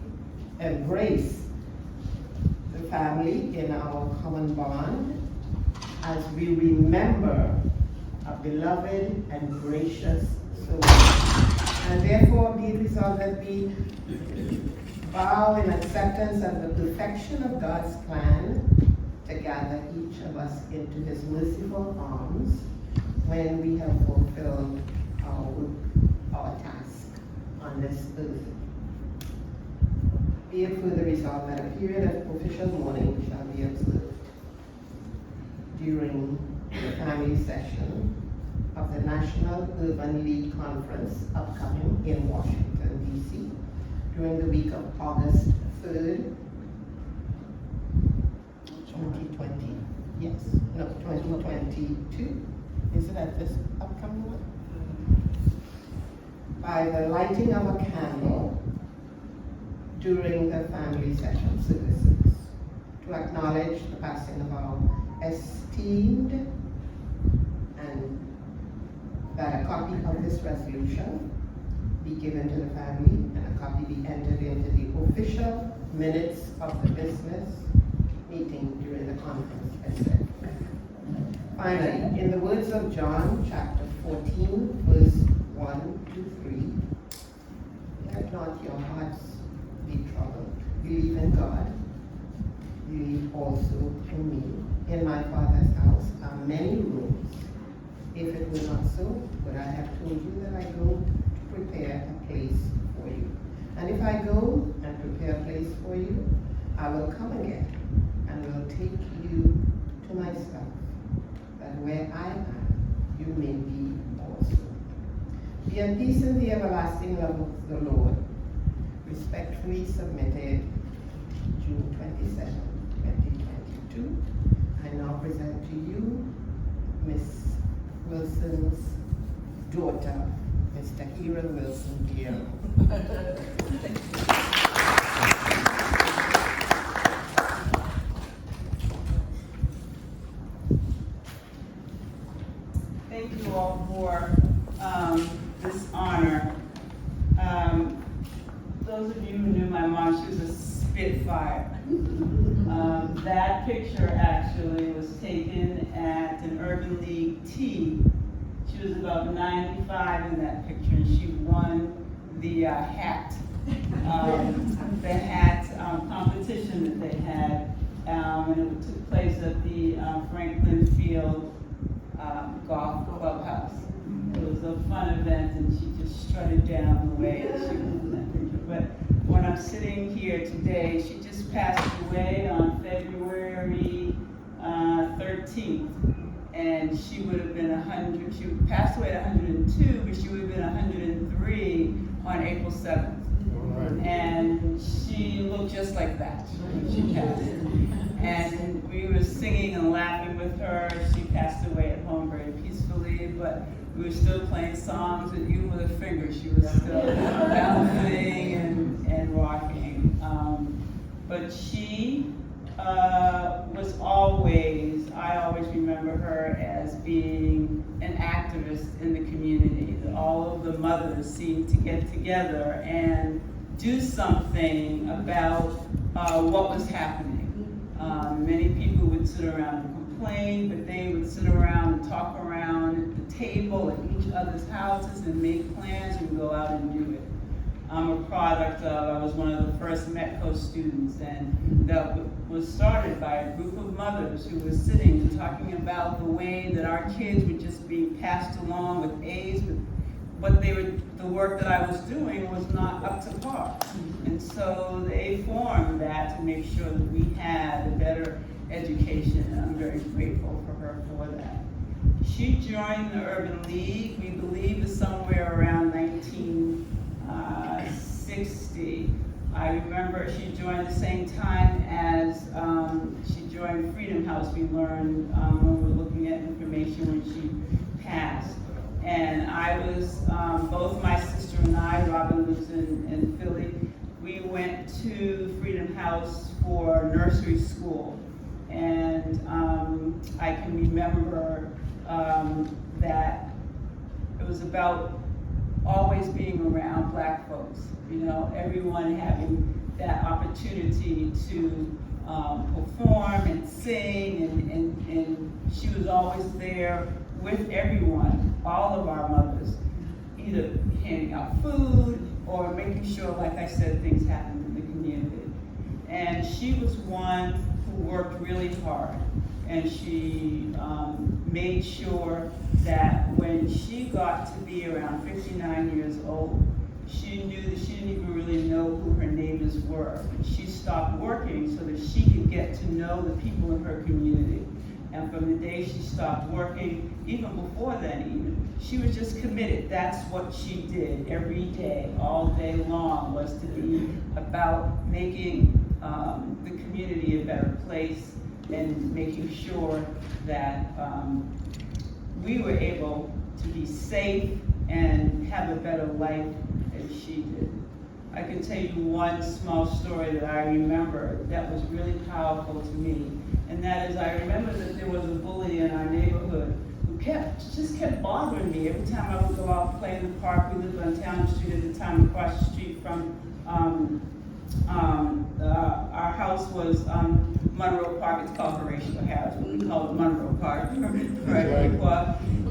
embrace the family in our common bond as we remember a beloved and gracious soul. And therefore, be it resolved that we bow in acceptance of the perfection of God's plan to gather each of us into his merciful arms when we have fulfilled our task on this earth. Be it further resolved that a period of official mourning shall be observed during the family session of the National Urban League Conference upcoming in Washington, D.C. during the week of August 3rd, 2020, yes, no, 2022. Is it at this upcoming one? By the lighting of a candle during the family session services to acknowledge the passing of our esteemed, and that a copy of this resolution be given to the family and a copy be entered into the official minutes of the business meeting during the conference, etc. Finally, in the words of John chapter 14, verse 1 to 3, let not your hearts be troubled. Believe in God. Believe also in me. In my Father's house are many rooms. If it were not so, would I have told you that I go to prepare a place for you? And if I go and prepare a place for you, I will come again and will take you to myself, that where I am, you may be also. Be at peace in the everlasting love of the Lord. Respectfully submitted, June 27, 2022. I now present to you Miss Wilson's daughter, Miss Tahira Wilson Guillermo. Thank you all for this honor. Those of you who knew my mom, she was a spitfire. That picture actually was taken at an Urban League tea. She was about 95 in that picture, and she won the hat competition that they had, and it took place at the Franklin Field Golf Clubhouse. It was a fun event, and she just strutted down the way that she was in that picture. But when I'm sitting here today, she just passed away on February 13th, and she would have been 100. She passed away at 102, but she would have been 103 on April 7th. And she looked just like that when she passed. And we were singing and laughing with her. She passed away at home very peacefully, but we were still playing songs, and even with her fingers, she was still bouncing and rocking. But she was always, I always remember her as being an activist in the community. All of the mothers seemed to get together and do something about what was happening. Many people would sit around and complain, but they would sit around and talk around at the table at each other's houses and make plans and go out and do it. I'm a product of, I was one of the first METCO students, and that was started by a group of mothers who were sitting and talking about the way that our kids were just being passed along with A's, but the work that I was doing was not up to par. And so they formed that to make sure that we had a better education, and I'm very grateful for her for that. She joined the Urban League, we believe is somewhere around 1960. I remember she joined the same time as she joined Freedom House, we learned when we were looking at information when she passed. And I was, both my sister and I, Robin lives in Philly, we went to Freedom House for nursery school. And I can remember that it was about always being around Black folks, you know, everyone having that opportunity to perform and sing, and she was always there with everyone, all of our mothers, either handing out food or making sure, like I said, things happened in the community. And she was one who worked really hard, and she made sure that when she got to be around 59 years old, she knew that she didn't even really know who her neighbors were. But she stopped working so that she could get to know the people in her community. And from the day she stopped working, even before then even, she was just committed. That's what she did every day, all day long, was to be about making the community a better place and making sure that we were able to be safe and have a better life as she did. I can tell you one small story that I remember that was really powerful to me, and that is I remember that there was a bully in our neighborhood who just kept bothering me every time I would go out and play in the park. We lived on Town Street at the time, across the street from our house was Monroe Park. It's called Horatio Harris, but we call it Monroe Park. Right.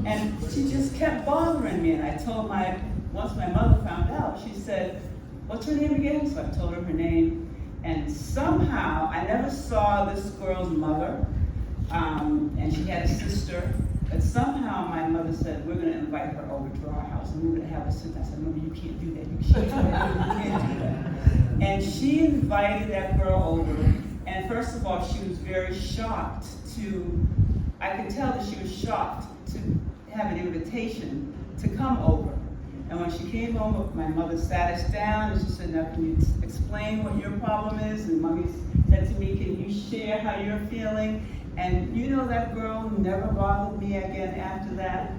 And she just kept bothering me, and I told once my mother found out, she said, "What's her name again?" So I told her name, and somehow, I never saw this girl's mother, and she had a sister, but somehow my mother said, "We're gonna invite her over to our house, and we're gonna have a sit down." I said, "Mother, you can't do that, you can't do that." And she invited that girl over, and first of all, she was very shocked I could tell that she was shocked to have an invitation to come over. And when she came over, my mother sat us down and she said, "Now can you explain what your problem is?" And Mommy said to me, "Can you share how you're feeling?" And you know, that girl never bothered me again after that.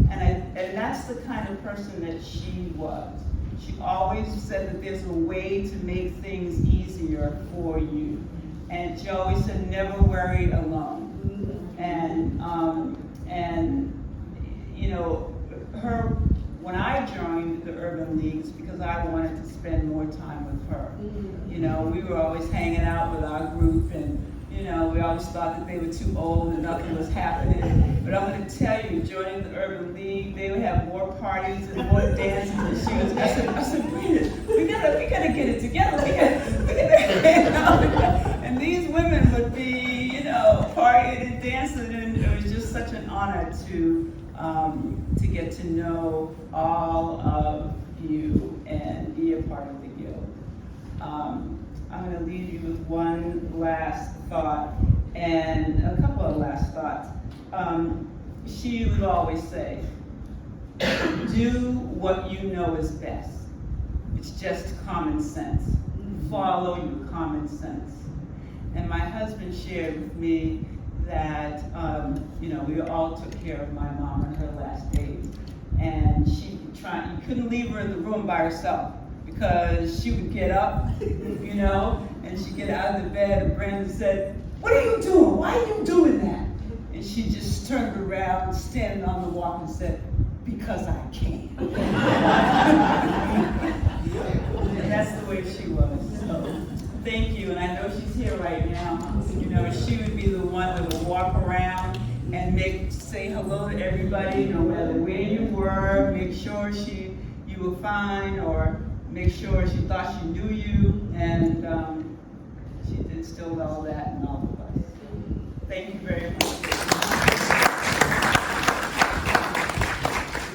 And that's the kind of person that she was. She always said that there's a way to make things easier for you. And she always said, "Never worry alone." And you know, when I joined the Urban Leagues, because I wanted to spend more time with her. You know, we were always hanging out with our group, and you know, we always thought that they were too old and nothing was happening. But I'm going to tell you, joining the Urban League, they would have more parties and more dances than she was. I said, we gotta get it together. We gotta, you know? And these women would be, you know, partying and dancing, and it was just such an honor to to get to know all of you and be a part of the Guild. I'm going to leave you with one last thought and a couple of last thoughts. She would always say, do what you know is best. It's just common sense. Follow your common sense. And my husband shared with me that, we all took care of my mom in her last days. And you couldn't leave her in the room by herself because she would get up, and she'd get out of the bed, and Brandon said, "What are you doing? Why are you doing that?" And she just turned around, standing on the walk, and said, "Because I can." And that's the way she was. So thank you, and I know she's here right now. She would be the one that would walk around and say hello to everybody, no matter where you were, make sure you were fine, or make sure she thought she knew you, and she did still all that in all of us. Thank you very much.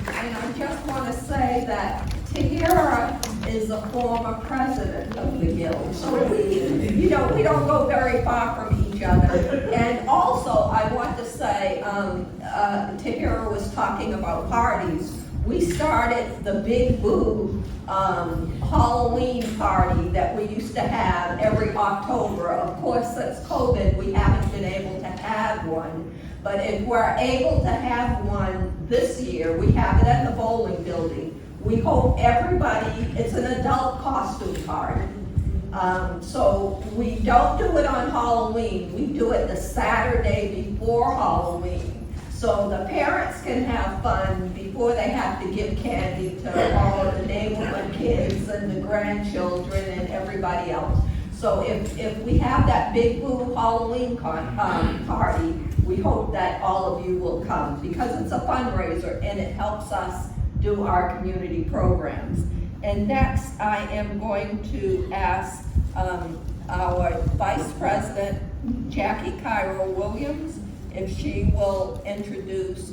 And I just want to say that Tahira is a former president of the Guild, so we don't go very far from each other. And also, I want to say, Tahira was talking about parties. We started the Big Boo Halloween party that we used to have every October. Of course, since COVID, we haven't been able to have one. But if we're able to have one this year, we have it at the bowling building. We hope it's an adult costume party. So we don't do it on Halloween, we do it the Saturday before Halloween. So the parents can have fun before they have to give candy to all of the neighborhood kids and the grandchildren and everybody else. So if we have that Big Boo Halloween party, we hope that all of you will come, because it's a fundraiser and it helps us do our community programs. And next, I am going to ask our Vice President, Jackie Cairo Williams, if she will introduce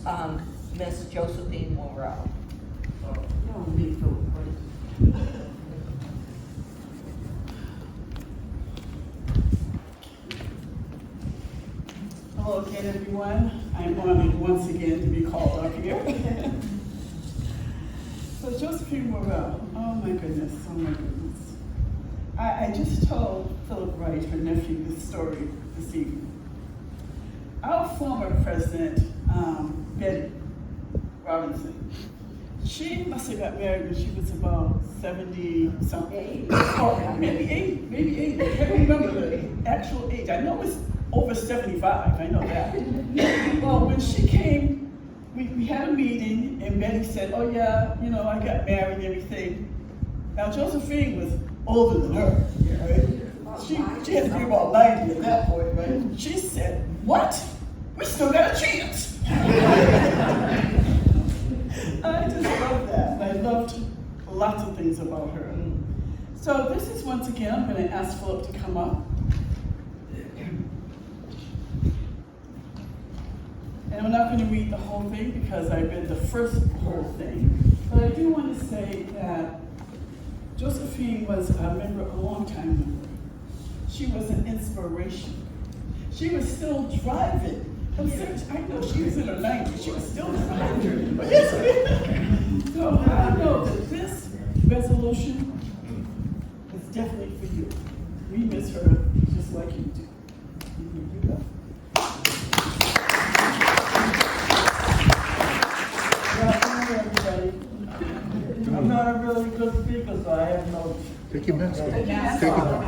Miss Josephine Morrell. Hello again, everyone. I'm honored once again to be called up here. So Josephine Morrell, oh my goodness. I just told Philip Wright, her nephew, this story this evening. Our former president, Betty Robinson, she must have got married when she was about 70-something. Or maybe 80. I can't remember the actual age. I know it's over 75, I know that. Well, when she came, we had a meeting, and Betty said, "Oh yeah, I got married and everything." Now Josephine was older than her, right? She had to be about 90 at that point, right? She said, "What? We still got a chance." I just love that. I loved lots of things about her. So this is, once again, I'm going to ask Philip to come up. And I'm not going to read the whole thing because I read the first whole thing. But I do want to say that Josephine was a long-time member. She was an inspiration. She was still driving. I know she was in her 90s. She was still driving. So I know that this resolution is definitely for you. We miss her just like you do. You go. Everybody. I'm not a really good speaker, so I have no. Take your mask off. Take your mask off.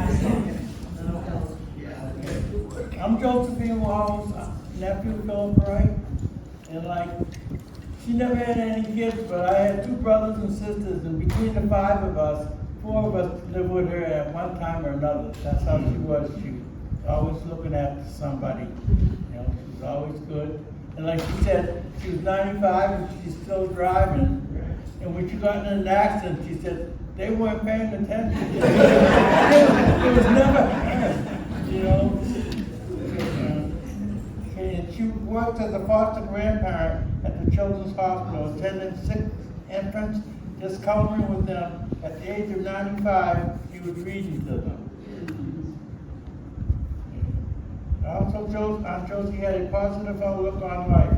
I'm Josephine Wallace, nephew Philip Wright, and she never had any kids, but I had 2 brothers and sisters, and between the 5 of us, 4 of us lived with her at one time or another. That's how she was. She was always looking after somebody. She was always good. And like she said, she was 95 and she's still driving. And when she got in an accident, she said, they weren't paying attention. It was never her, And she worked as a foster grandparent at the Children's Hospital, attending sick infants, just coloring with them. At the age of 95, she was reading to them. Aunt Josie had a positive outlook on life,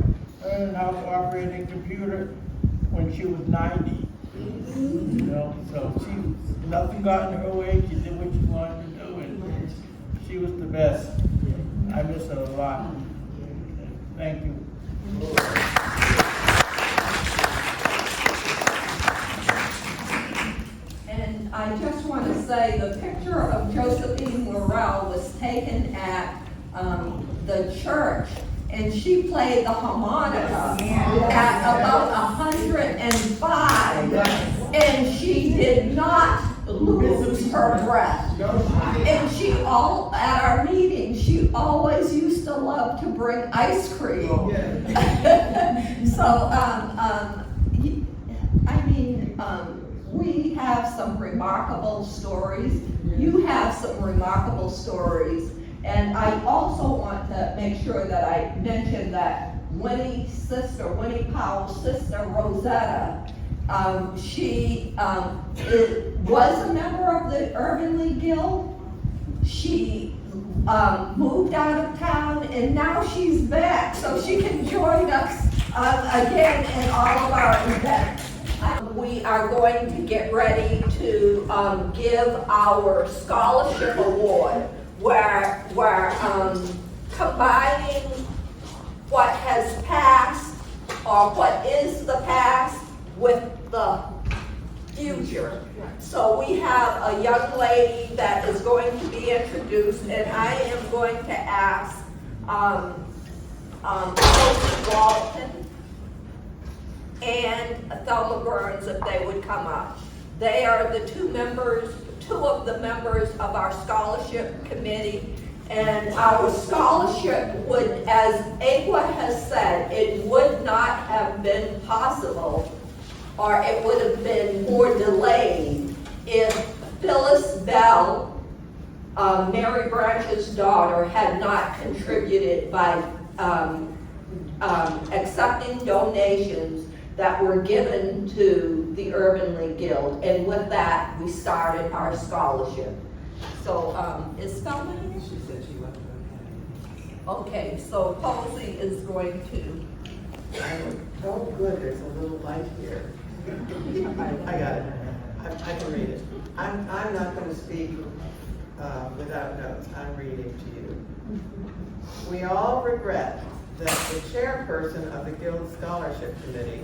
learning how to operate a computer when she was 90. You know, so nothing got in her way. She did what she wanted to do, and she was the best. I miss her a lot. Thank you. And I just want to say the picture of Josephine Morel was taken at the church, and she played the harmonica at about 105, and she did not lose her breath. And at our meetings, she always used to love to bring ice cream. So, we have some remarkable stories. You have some remarkable stories. And I also want to make sure that I mention that Winnie Powell's sister, Rosetta, she was a member of the Urban League Guild. She moved out of town, and now she's back, so she can join us again in all of our events. We are going to get ready to give our scholarship award, where we're combining what has passed or what is the past with the future. So we have a young lady that is going to be introduced, and I am going to ask Sophie Walton and Thelma Burns if they would come up. They are the two of the members of our scholarship committee. And our scholarship would, as Aqua has said, it would not have been possible, or it would have been more delayed, if Phyllis Bell, Mary Branch's daughter, had not contributed by accepting donations that were given to the Urban League Guild. And with that, we started our scholarship. So, is Thelma here? She said she left. Okay, so Posey is going to. Oh, good, there's a little light here. I got it. I can read it. I'm not going to speak without notes. I'm reading to you. We all regret that the chairperson of the Guild Scholarship Committee,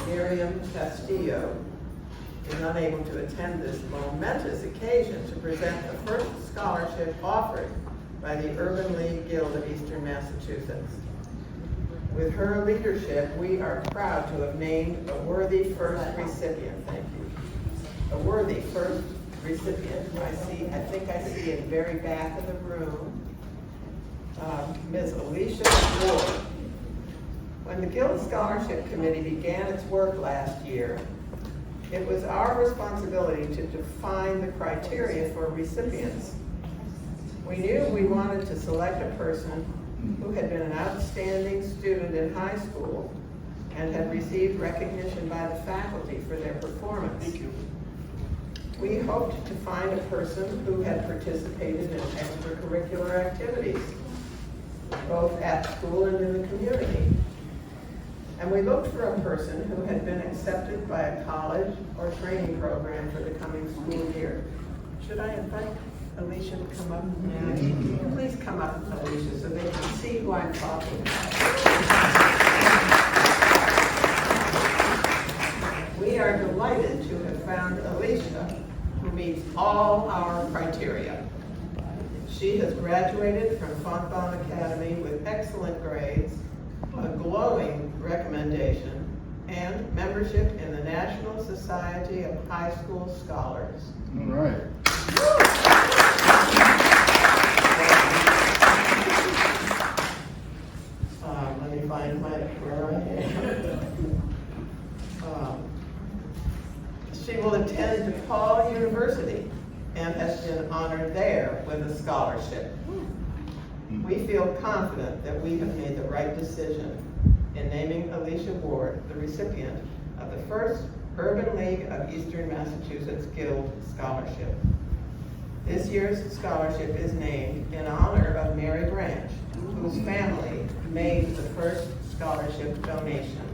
Miriam Castillo, is unable to attend this momentous occasion to present the first scholarship offered by the Urban League Guild of Eastern Massachusetts. With her leadership, we are proud to have named a worthy first recipient. Thank you. A worthy first recipient. I think I see in the very back of the room, Ms. Alicia Ward. When the Guild Scholarship Committee began its work last year, it was our responsibility to define the criteria for recipients. We knew we wanted to select a person who had been an outstanding student in high school and had received recognition by the faculty for their performance. Thank you. We hoped to find a person who had participated in extracurricular activities, both at school and in the community. And we looked for a person who had been accepted by a college or training program for the coming school year. Should I invite Alicia to come up? Yeah. Please come up, Alicia, so they can see who I'm talking about. We are delighted to have found Alicia, who meets all our criteria. She has graduated from Fontbonne Academy with excellent grades, a glowing recommendation, and membership in the National Society of High School Scholars. All right. Let me find where I am. She will attend DePaul University and has been honored there with a scholarship. We feel confident that we have made the right decision in naming Alicia Ward the recipient of the first Urban League of Eastern Massachusetts Guild Scholarship. This year's scholarship is named in honor of Mary Branch, whose family made the first scholarship donation.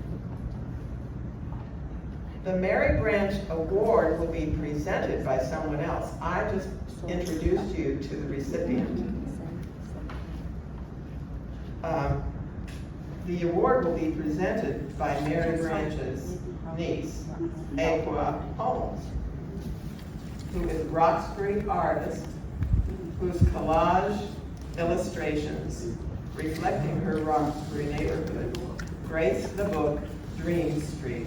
The Mary Branch Award will be presented by someone else. I just introduced you to the recipient. The award will be presented by Mary Branch's niece, Aqua Holmes, who is a Roxbury artist whose collage illustrations reflecting her Roxbury neighborhood grace the book Dream Street,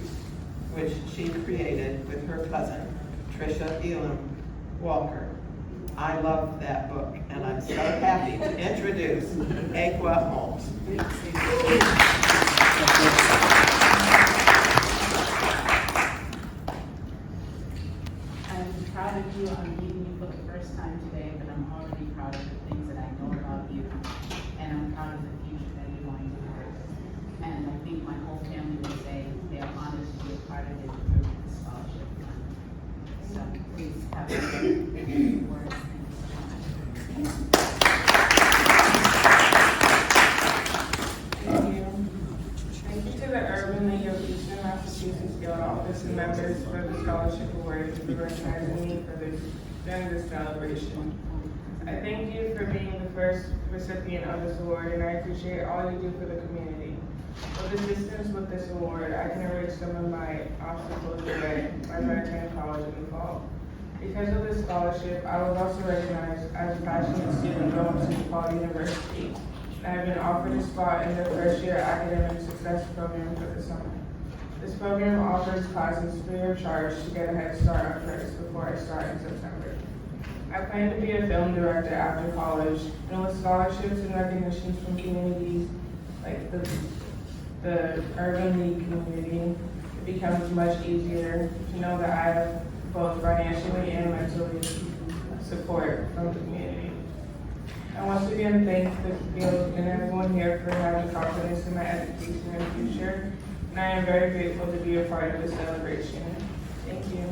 which she created with her cousin, Tricia Elam Walker. I love that book, and I'm so happy to introduce Aqua Holmes. I'm proud of you. I'm meeting you for the first time today, but I'm already proud of the things that I know about you, and I'm proud of the future that you're going to have. And I think my whole family would say they are honored to be a part of this scholarship fund. So please have a word. Thank you. Thank you to the Urban League of Eastern Massachusetts Guild Office and members for the scholarship award and for recognizing me for this during this celebration. I thank you for being the first recipient of this award, and I appreciate all you do for the community. With assistance with this award, I can erase some of my obstacles away as I attend college in the fall. Because of this scholarship, I was also recognized as a passionate student going to DePaul University. I have been offered a spot in the first year academic success program for the summer. This program offers classes free of charge to get a head start on credits before I start in September. I plan to be a film director after college, and with scholarships and recognitions from communities like the Urban League community, it becomes much easier to know that I have both financially and mentally support from the community. I once again thank the field and everyone here for having confidence in my education and future, and I am very grateful to be a part of this celebration. Thank you.